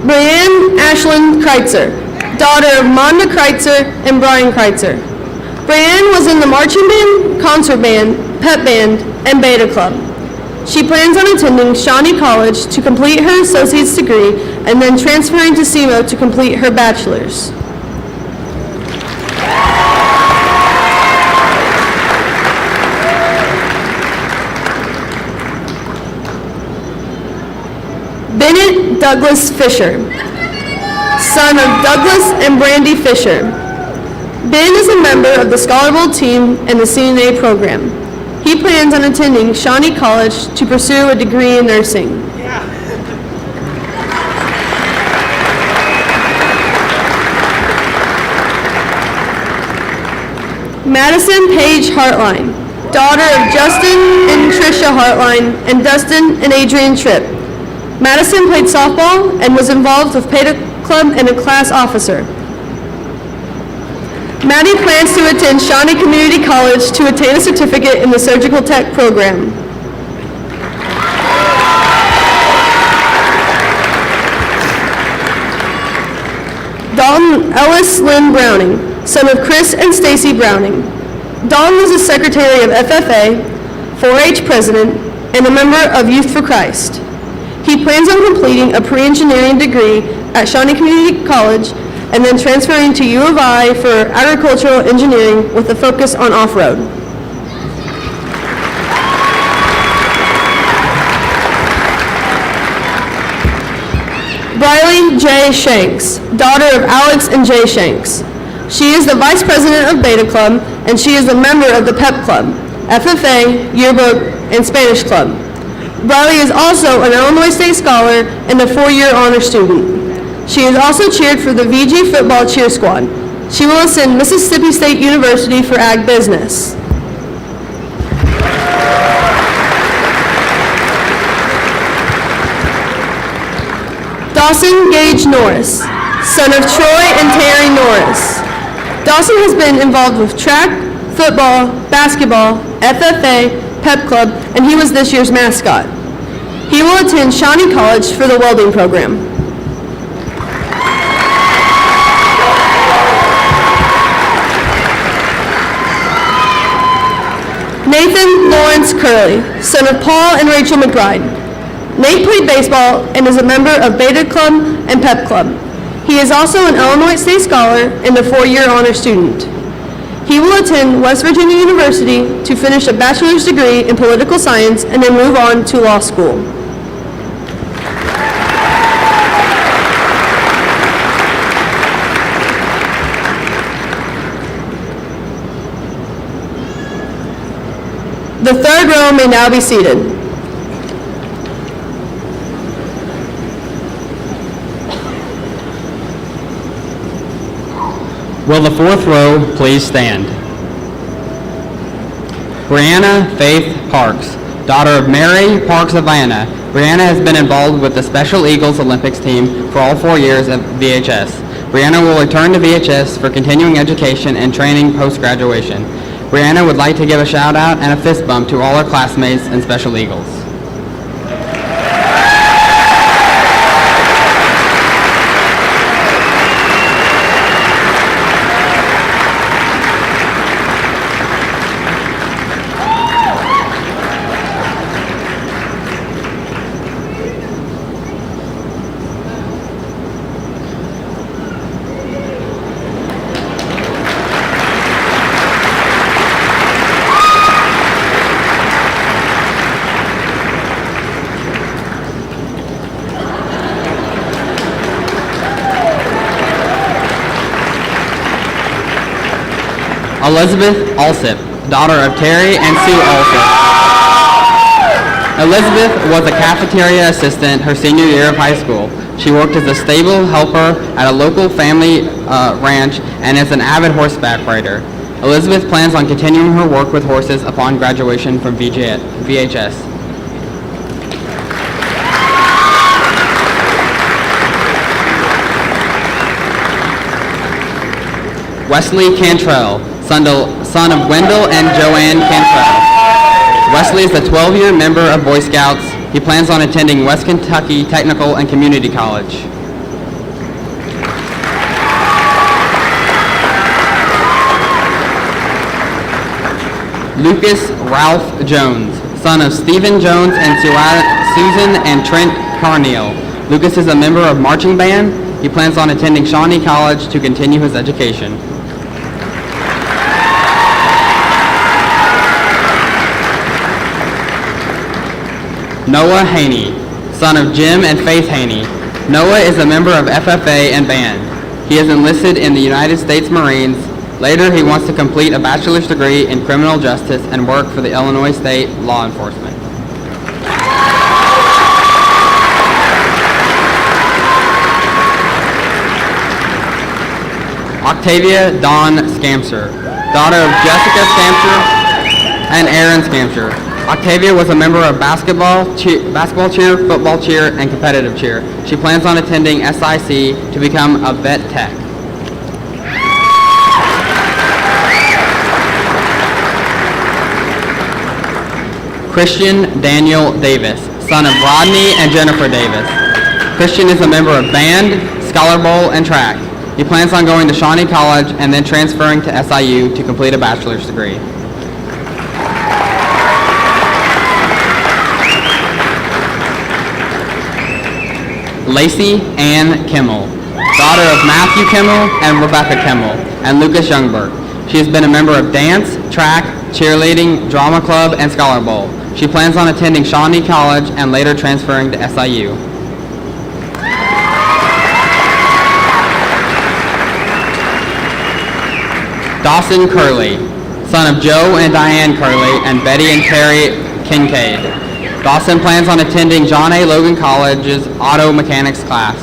Brianne Ashland Kreitzer, daughter of Monda Kreitzer and Brian Kreitzer. Brianne was in the marching band, concert band, pep band, and Beta Club. She plans on attending Shawnee College to complete her associate's degree and then transferring to SEMO to complete her bachelor's. Bennett Douglas Fisher, son of Douglas and Brandy Fisher. Ben is a member of the Scholar Bowl team and the CNA program. He plans on attending Shawnee College to pursue a degree in nursing. Madison Paige Hartline, daughter of Justin and Tricia Hartline and Dustin and Adrian Tripp. Madison played softball and was involved with Beta Club and a class officer. Maddie plans to attend Shawnee Community College to attain a certificate in the surgical tech program. Dalton Ellis Lynn Browning, son of Chris and Stacy Browning. Dalton was the secretary of FFA, 4-H president, and a member of Youth for Christ. He plans on completing a pre-engineering degree at Shawnee Community College and then transferring to U of I for agricultural engineering with a focus on off-road. Briley J. Shanks, daughter of Alex and Jay Shanks. She is the vice president of Beta Club, and she is a member of the Pep Club, FFA, Yearbook, and Spanish Club. Briley is also an Illinois State Scholar and a 4-year honor student. She has also cheered for the VG football cheer squad. She will attend Mississippi State University for Ag Business. Dawson Gage Norris, son of Troy and Terry Norris. Dawson has been involved with track, football, basketball, FFA, Pep Club, and he was this year's mascot. He will attend Shawnee College for the welding program. Nathan Lawrence Curley, son of Paul and Rachel McBride. Nate played baseball and is a member of Beta Club and Pep Club. He is also an Illinois State Scholar and a four-year honor student. He will attend West Virginia University to finish a bachelor's degree in political science and then move on to law school. The third row may now be seated. Will the fourth row please stand? Brianna Faith Parks, daughter of Mary Parks of Vienna. Brianna has been involved with the Special Eagles Olympics team for all 4 years at VHS. Brianna will return to VHS for continuing education and training post-graduation. Brianna would like to give a shout out and a fist bump to all her classmates and Special Eagles. Elizabeth Alsip, daughter of Terry and Sue Alsip. Elizabeth was a cafeteria assistant her senior year of high school. She worked as a stable helper at a local family ranch and is an avid horseback rider. Elizabeth plans on continuing her work with horses upon graduation from VHS. Wesley Cantrell, son of Wendell and Joanne Cantrell. Wesley is a 12-year member of Boy Scouts. He plans on attending West Kentucky Technical and Community College. Lucas Ralph Jones, son of Stephen Jones and Susan and Trent Carneal. Lucas is a member of marching band. He plans on attending Shawnee College to continue his education. Noah Haney, son of Jim and Faith Haney. Noah is a member of FFA and band. He is enlisted in the United States Marines. Later, he wants to complete a bachelor's degree in criminal justice and work for the Illinois State Law Enforcement. Octavia Dawn Scamser, daughter of Jessica Scamser and Aaron Scamser. Octavia was a member of basketball cheer, football cheer, and competitive cheer. She plans on attending SIC to become a vet tech. Christian Daniel Davis, son of Rodney and Jennifer Davis. Christian is a member of band, Scholar Bowl, and track. He plans on going to Shawnee College and then transferring to SIU to complete a bachelor's degree. Lacey Ann Kimmel, daughter of Matthew Kimmel and Rebecca Kimmel, and Lucas Youngberg. She has been a member of dance, track, cheerleading, drama club, and Scholar Bowl. She plans on attending Shawnee College and later transferring to SIU. Dawson Curley, son of Joe and Diane Curley and Betty and Terry Kincaid. Dawson plans on attending John A. Logan College's auto mechanics class.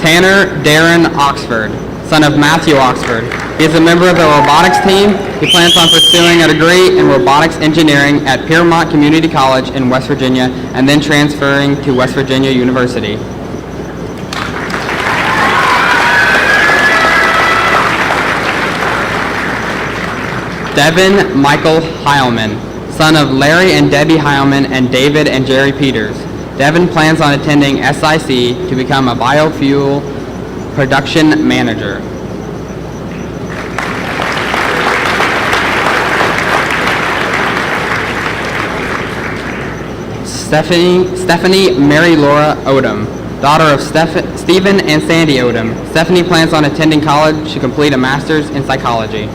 Tanner Darren Oxford, son of Matthew Oxford. He is a member of the robotics team. He plans on pursuing a degree in robotics engineering at Piermont Community College in West Virginia and then transferring to West Virginia University. Devin Michael Heilman, son of Larry and Debbie Heilman and David and Jerry Peters. Devin plans on attending SIC to become a biofuel production manager. Stephanie Mary Laura Odom, daughter of Stephen and Sandy Odom. Stephanie plans on attending college to complete a master's in psychology.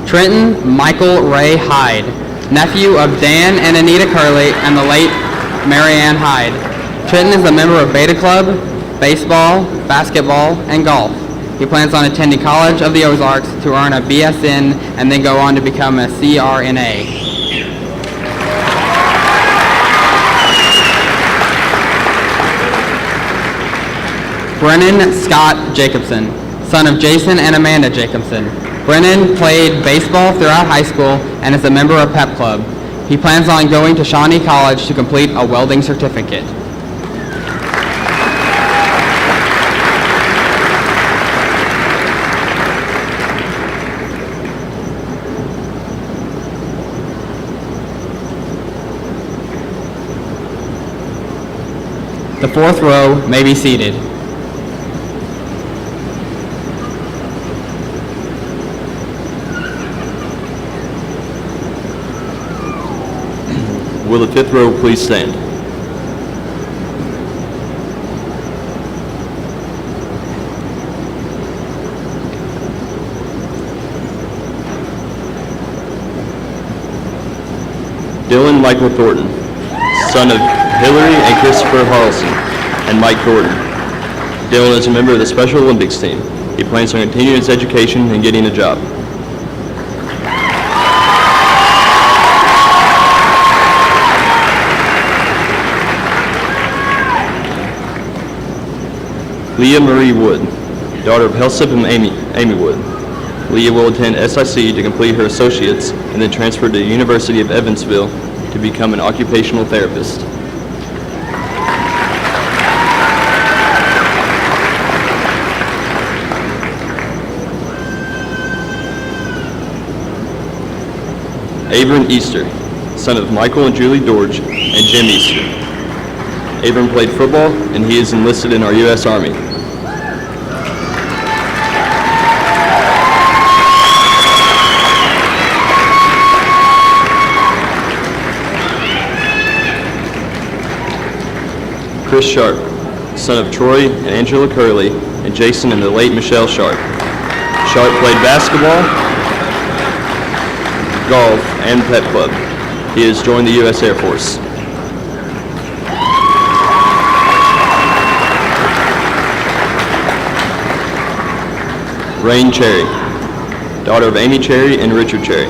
Trenton Michael Ray Hyde, nephew of Dan and Anita Curley and the late Marianne Hyde. Trenton is a member of Beta Club, baseball, basketball, and golf. He plans on attending College of the Ozarks to earn a BSN and then go on to become a CRNA. Brennan Scott Jacobson, son of Jason and Amanda Jacobson. Brennan played baseball throughout high school and is a member of Pep Club. He plans on going to Shawnee College to complete a welding certificate. The fourth row may be seated. Will the fifth row please stand? Dylan Michael Thornton, son of Hillary and Christopher Harrelson and Mike Thornton. Dylan is a member of the Special Olympics team. He plans on continuing his education and getting a job. Leah Marie Wood, daughter of Helsip and Amy Wood. Leah will attend SIC to complete her associates and then transfer to the University of Evansville to become an occupational therapist. Abram Easter, son of Michael and Julie Dorge and Jim Easter. Abram played football and he is enlisted in our U.S. Army. Chris Sharp, son of Troy and Angela Curley and Jason and the late Michelle Sharp. Sharp played basketball, golf, and Pep Club. He has joined the U.S. Air Force. Rain Cherry, daughter of Amy Cherry and Richard Cherry.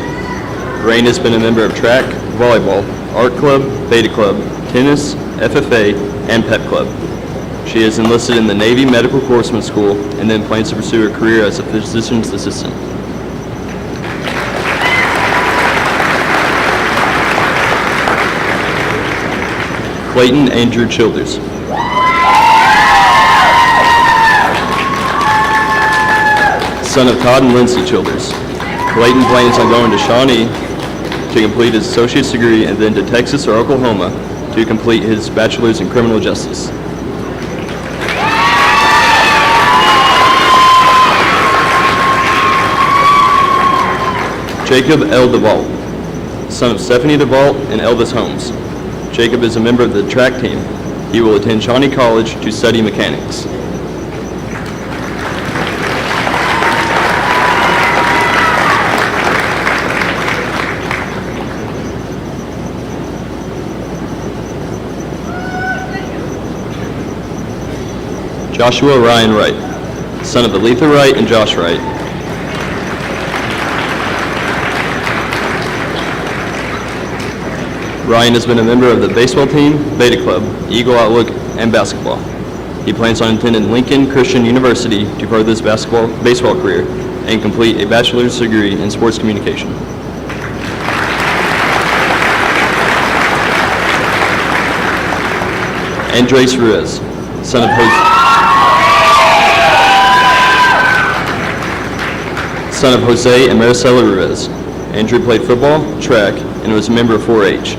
Rain has been a member of track, volleyball, art club, beta club, tennis, FFA, and Pep Club. She is enlisted in the Navy Medical Corpsman School and then plans to pursue her career as a physician's assistant. Clayton Andrew Childers. Son of Todd and Lindsay Childers. Clayton plans on going to Shawnee to complete his associate's degree and then to Texas or Oklahoma to complete his bachelor's in criminal justice. Jacob L. DeVault, son of Stephanie DeVault and Elvis Holmes. Jacob is a member of the track team. He will attend Shawnee College to study mechanics. Joshua Ryan Wright, son of Aletha Wright and Josh Wright. Ryan has been a member of the baseball team, Beta Club, Eagle Outlook, and basketball. He plans on attending Lincoln Christian University to further his baseball career and complete a bachelor's degree in sports communication. Andres Ruiz, son of Jose and Maricela Ruiz. Andrew played football, track, and was a member of 4-H.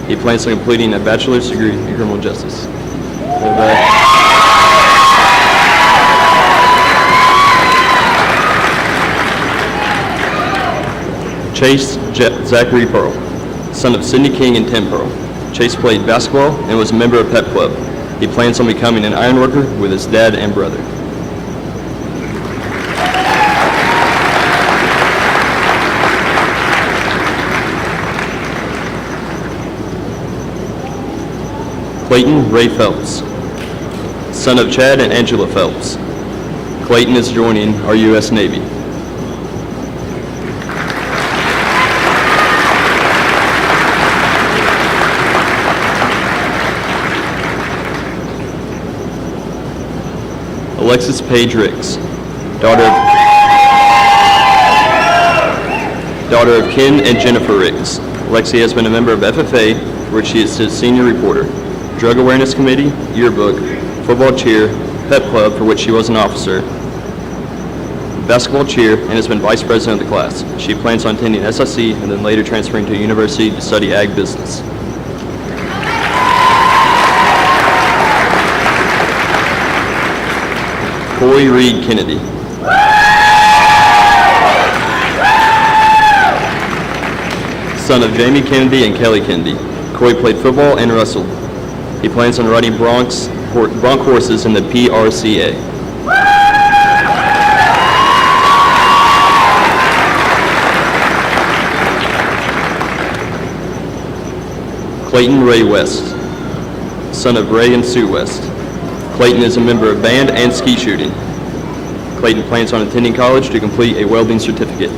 He plans on completing a bachelor's degree in criminal justice. Chase Zachary Pearl, son of Sidney King and Tim Pearl. Chase played basketball and was a member of Pep Club. He plans on becoming an ironworker with his dad and brother. Clayton Ray Phelps, son of Chad and Angela Phelps. Clayton is joining our U.S. Navy. Alexis Paige Ricks, daughter of Ken and Jennifer Ricks. Lexi has been a member of FFA, where she is the senior reporter, Drug Awareness Committee, Yearbook, Football Cheer, Pep Club, for which she was an officer, Basketball Cheer, and has been vice president of the class. She plans on attending SIC and then later transferring to a university to study ag business. Coy Reed Kennedy. Son of Jamie Kennedy and Kelly Kennedy. Coy played football and wrestled. He plans on riding bronc horses in the PRCA. Clayton Ray West, son of Ray and Sue West. Clayton is a member of band and ski shooting. Clayton plans on attending college to complete a welding certificate.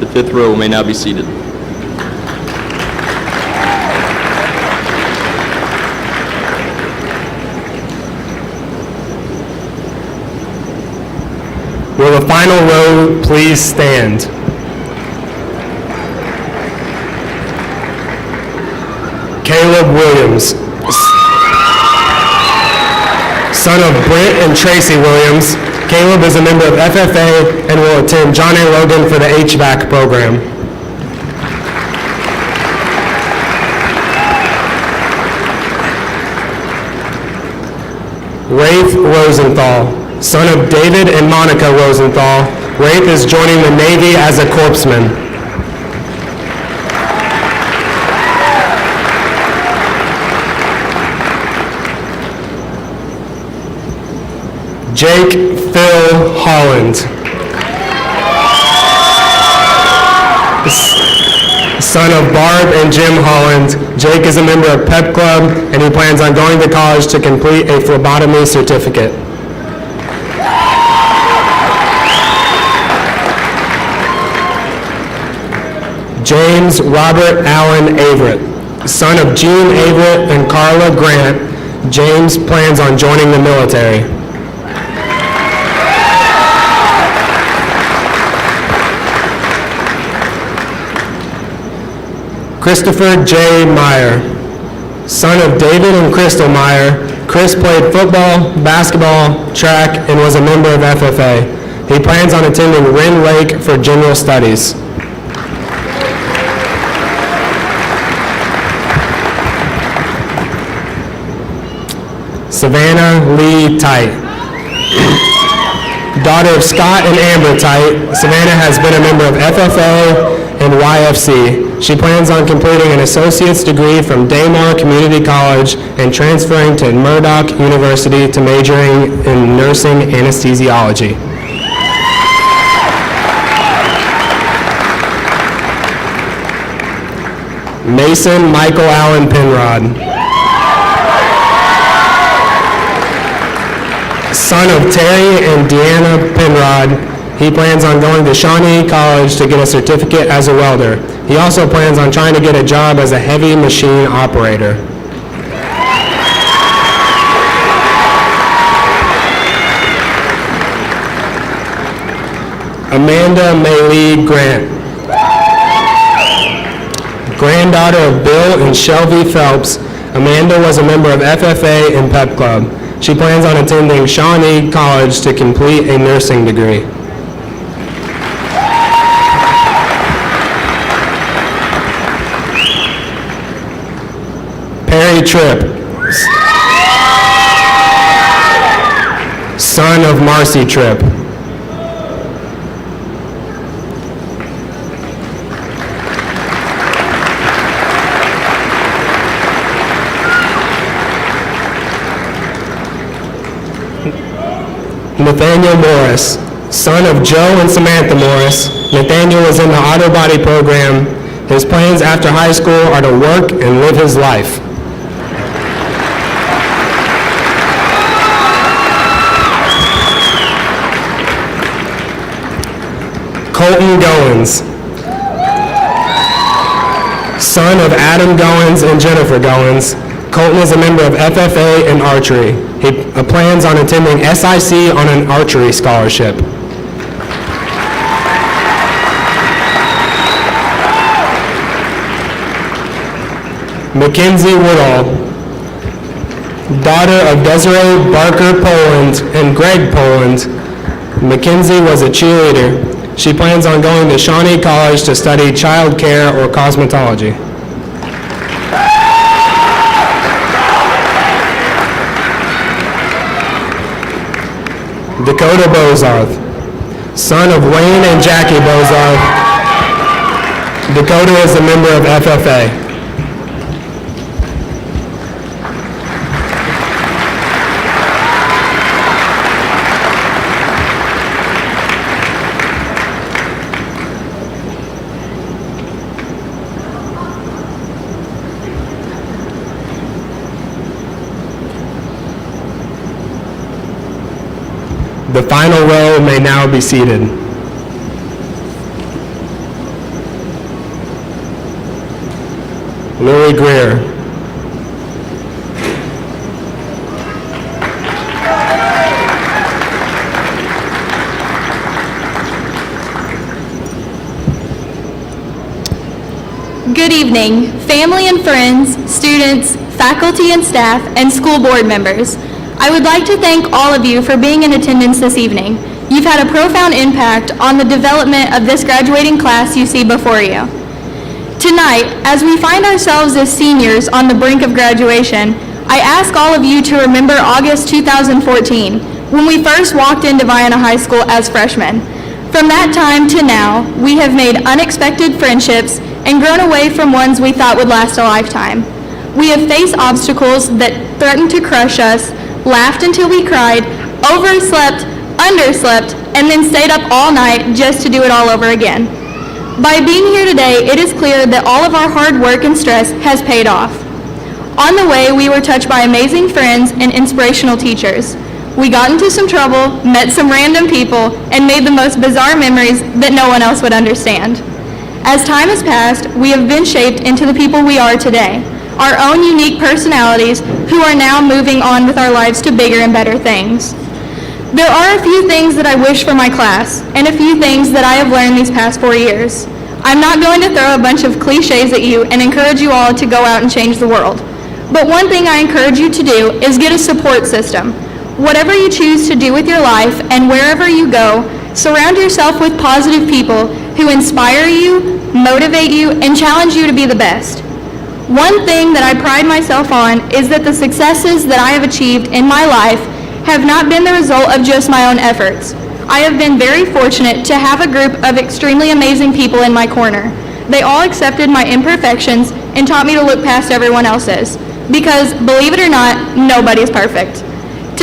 The fifth row may now be seated. Will the final row please stand? Caleb Williams, son of Brent and Tracy Williams. Caleb is a member of FFA and will attend John A. Logan for the HVAC program. Rafe Rosenthal, son of David and Monica Rosenthal. Rafe is joining the Navy as a corpsman. Jake Phil Holland, son of Barb and Jim Holland. Jake is a member of Pep Club and he plans on going to college to complete a phlebotomy certificate. James Robert Allen Averett, son of Gene Averett and Carla Grant. James plans on joining the military. Christopher J. Meyer, son of David and Crystal Meyer. Chris played football, basketball, track, and was a member of FFA. He plans on attending Wren Lake for general studies. Savannah Lee Tite, daughter of Scott and Amber Tite. Savannah has been a member of FFA and YFC. She plans on completing an associate's degree from Daymar Community College and transferring to Murdoch University to majoring in nursing anesthesiology. Mason Michael Allen Penrod. Son of Terry and Deanna Penrod, he plans on going to Shawnee College to get a certificate as a welder. He also plans on trying to get a job as a heavy machine operator. Amanda Maylee Grant, granddaughter of Bill and Shelby Phelps. Amanda was a member of FFA and Pep Club. She plans on attending Shawnee College to complete a nursing degree. Perry Tripp, son of Marcy Tripp. Nathaniel Morris, son of Joe and Samantha Morris. Nathaniel is in the auto body program. His plans after high school are to work and live his life. Colton Goins, son of Adam Goins and Jennifer Goins. Colton is a member of FFA and archery. He plans on attending SIC on an archery scholarship. Mackenzie Woodall, daughter of Desiree Barker Poland and Greg Poland. Mackenzie was a cheerleader. She plans on going to Shawnee College to study child care or cosmetology. Dakota Bozarth, son of Wayne and Jackie Bozarth. Dakota is a member of FFA. The final row may now be seated. Lily Greer. Good evening, family and friends, students, faculty and staff, and school board members. I would like to thank all of you for being in attendance this evening. You've had a profound impact on the development of this graduating class you see before you. Tonight, as we find ourselves as seniors on the brink of graduation, I ask all of you to remember August 2014, when we first walked into Vienna High School as freshmen. From that time to now, we have made unexpected friendships and grown away from ones we thought would last a lifetime. We have faced obstacles that threatened to crush us, laughed until we cried, overslept, underslept, and then stayed up all night just to do it all over again. By being here today, it is clear that all of our hard work and stress has paid off. On the way, we were touched by amazing friends and inspirational teachers. We got into some trouble, met some random people, and made the most bizarre memories that no one else would understand. As time has passed, we have been shaped into the people we are today, our own unique personalities who are now moving on with our lives to bigger and better things. There are a few things that I wish for my class, and a few things that I have learned these past 4 years. I'm not going to throw a bunch of cliches at you and encourage you all to go out and change the world. But one thing I encourage you to do is get a support system. Whatever you choose to do with your life and wherever you go, surround yourself with positive people who inspire you, motivate you, and challenge you to be the best. One thing that I pride myself on is that the successes that I have achieved in my life have not been the result of just my own efforts. I have been very fortunate to have a group of extremely amazing people in my corner. They all accepted my imperfections and taught me to look past everyone else's. Because, believe it or not, nobody's perfect.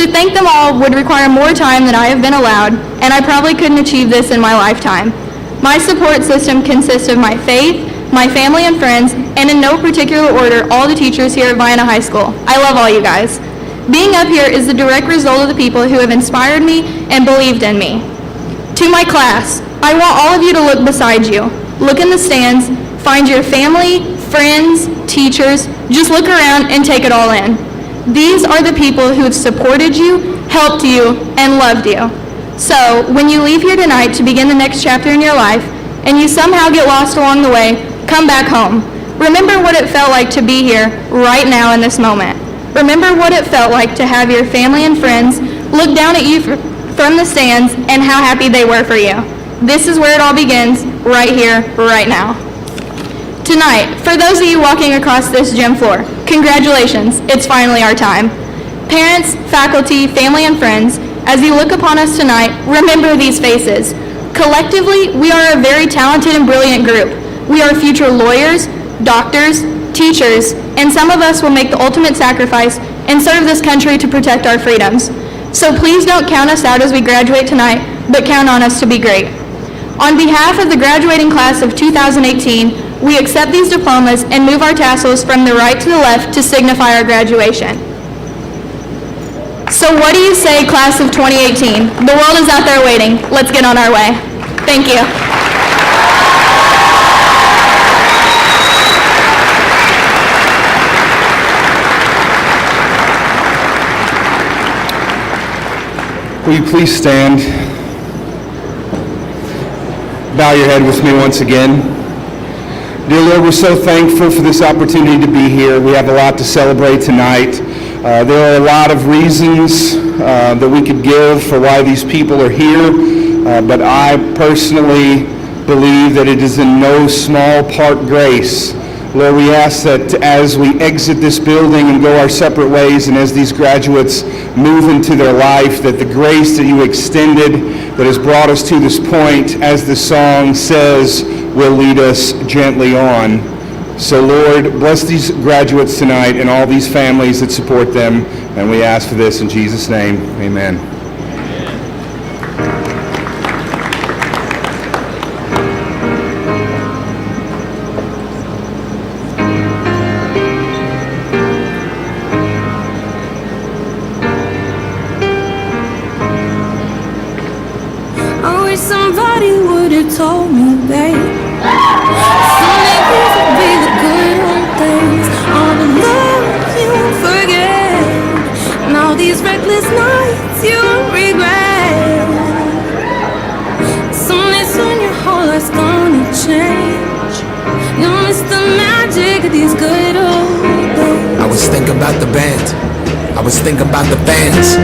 To thank them all would require more time than I have been allowed, and I probably couldn't achieve this in my lifetime. My support system consists of my faith, my family and friends, and in no particular order, all the teachers here at Vienna High School. I love all you guys. Being up here is the direct result of the people who have inspired me and believed in me. To my class, I want all of you to look beside you. Look in the stands, find your family, friends, teachers, just look around and take it all in. These are the people who have supported you, helped you, and loved you. So, when you leave here tonight to begin the next chapter in your life, and you somehow get lost along the way, come back home. Remember what it felt like to be here right now in this moment. Remember what it felt like to have your family and friends look down at you from the stands and how happy they were for you. This is where it all begins, right here, right now. Tonight, for those of you walking across this gym floor, congratulations, it's finally our time. Parents, faculty, family, and friends, as you look upon us tonight, remember these faces. Collectively, we are a very talented and brilliant group. We are future lawyers, doctors, teachers, and some of us will make the ultimate sacrifice and serve this country to protect our freedoms. So please don't count us out as we graduate tonight, but count on us to be great. On behalf of the graduating class of 2018, we accept these diplomas and move our tassels from the right to the left to signify our graduation. So what do you say, class of 2018? The world is out there waiting. Let's get on our way. Thank you. Will you please stand? Bow your head with me once again. Dear Lord, we're so thankful for this opportunity to be here. We have a lot to celebrate tonight. There are a lot of reasons that we could give for why these people are here, but I personally believe that it is in no small part grace. Lord, we ask that as we exit this building and go our separate ways, and as these graduates move into their life, that the grace that you extended that has brought us to this point, as the song says, will lead us gently on. So Lord, bless these graduates tonight and all these families that support them, and we ask for this in Jesus' name. Amen. I wish somebody would have told me, babe. Someday these would be the good old days. All the love you won't forget, and all these reckless nights you won't regret. Someday soon your whole life's gonna change. You'll miss the magic of these good old days. I was thinking about the band, I was thinking about the fans.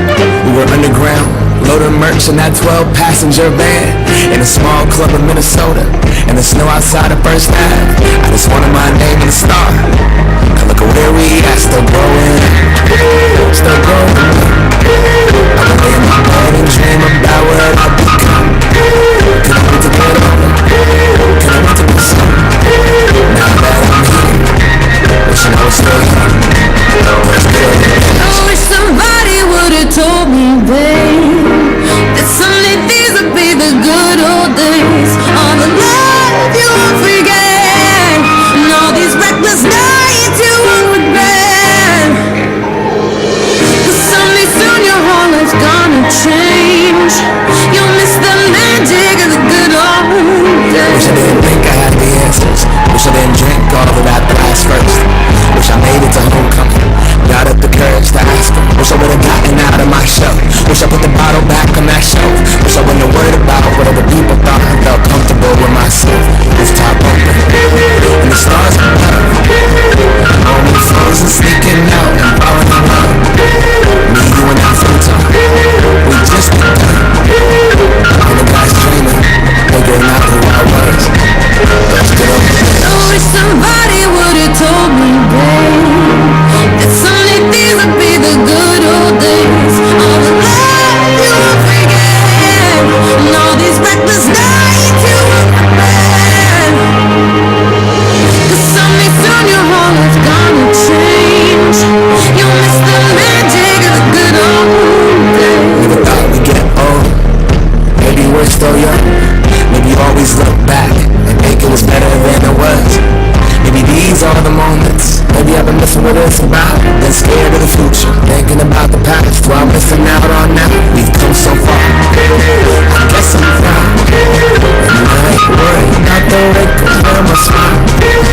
We were underground, loading merch in that 12-passenger van, in a small club in Minnesota, and the snow outside of First Ave. I just wanted my name in the star. Now look at where we at, still growing, still growing. I would lay in my bed and dream about what I've become. Couldn't wait to get older, couldn't wait to be some. Now that I'm here, wishing I was still young. I wish somebody would have told me, babe, that someday these would be the good old days. All the love you won't forget, and all these reminiscing what it's about. Been scared of the future, thinking about the past, while missing out on now. We've come so far, I guess I'm proud. And I ain't worried about the wrinkles on my smile.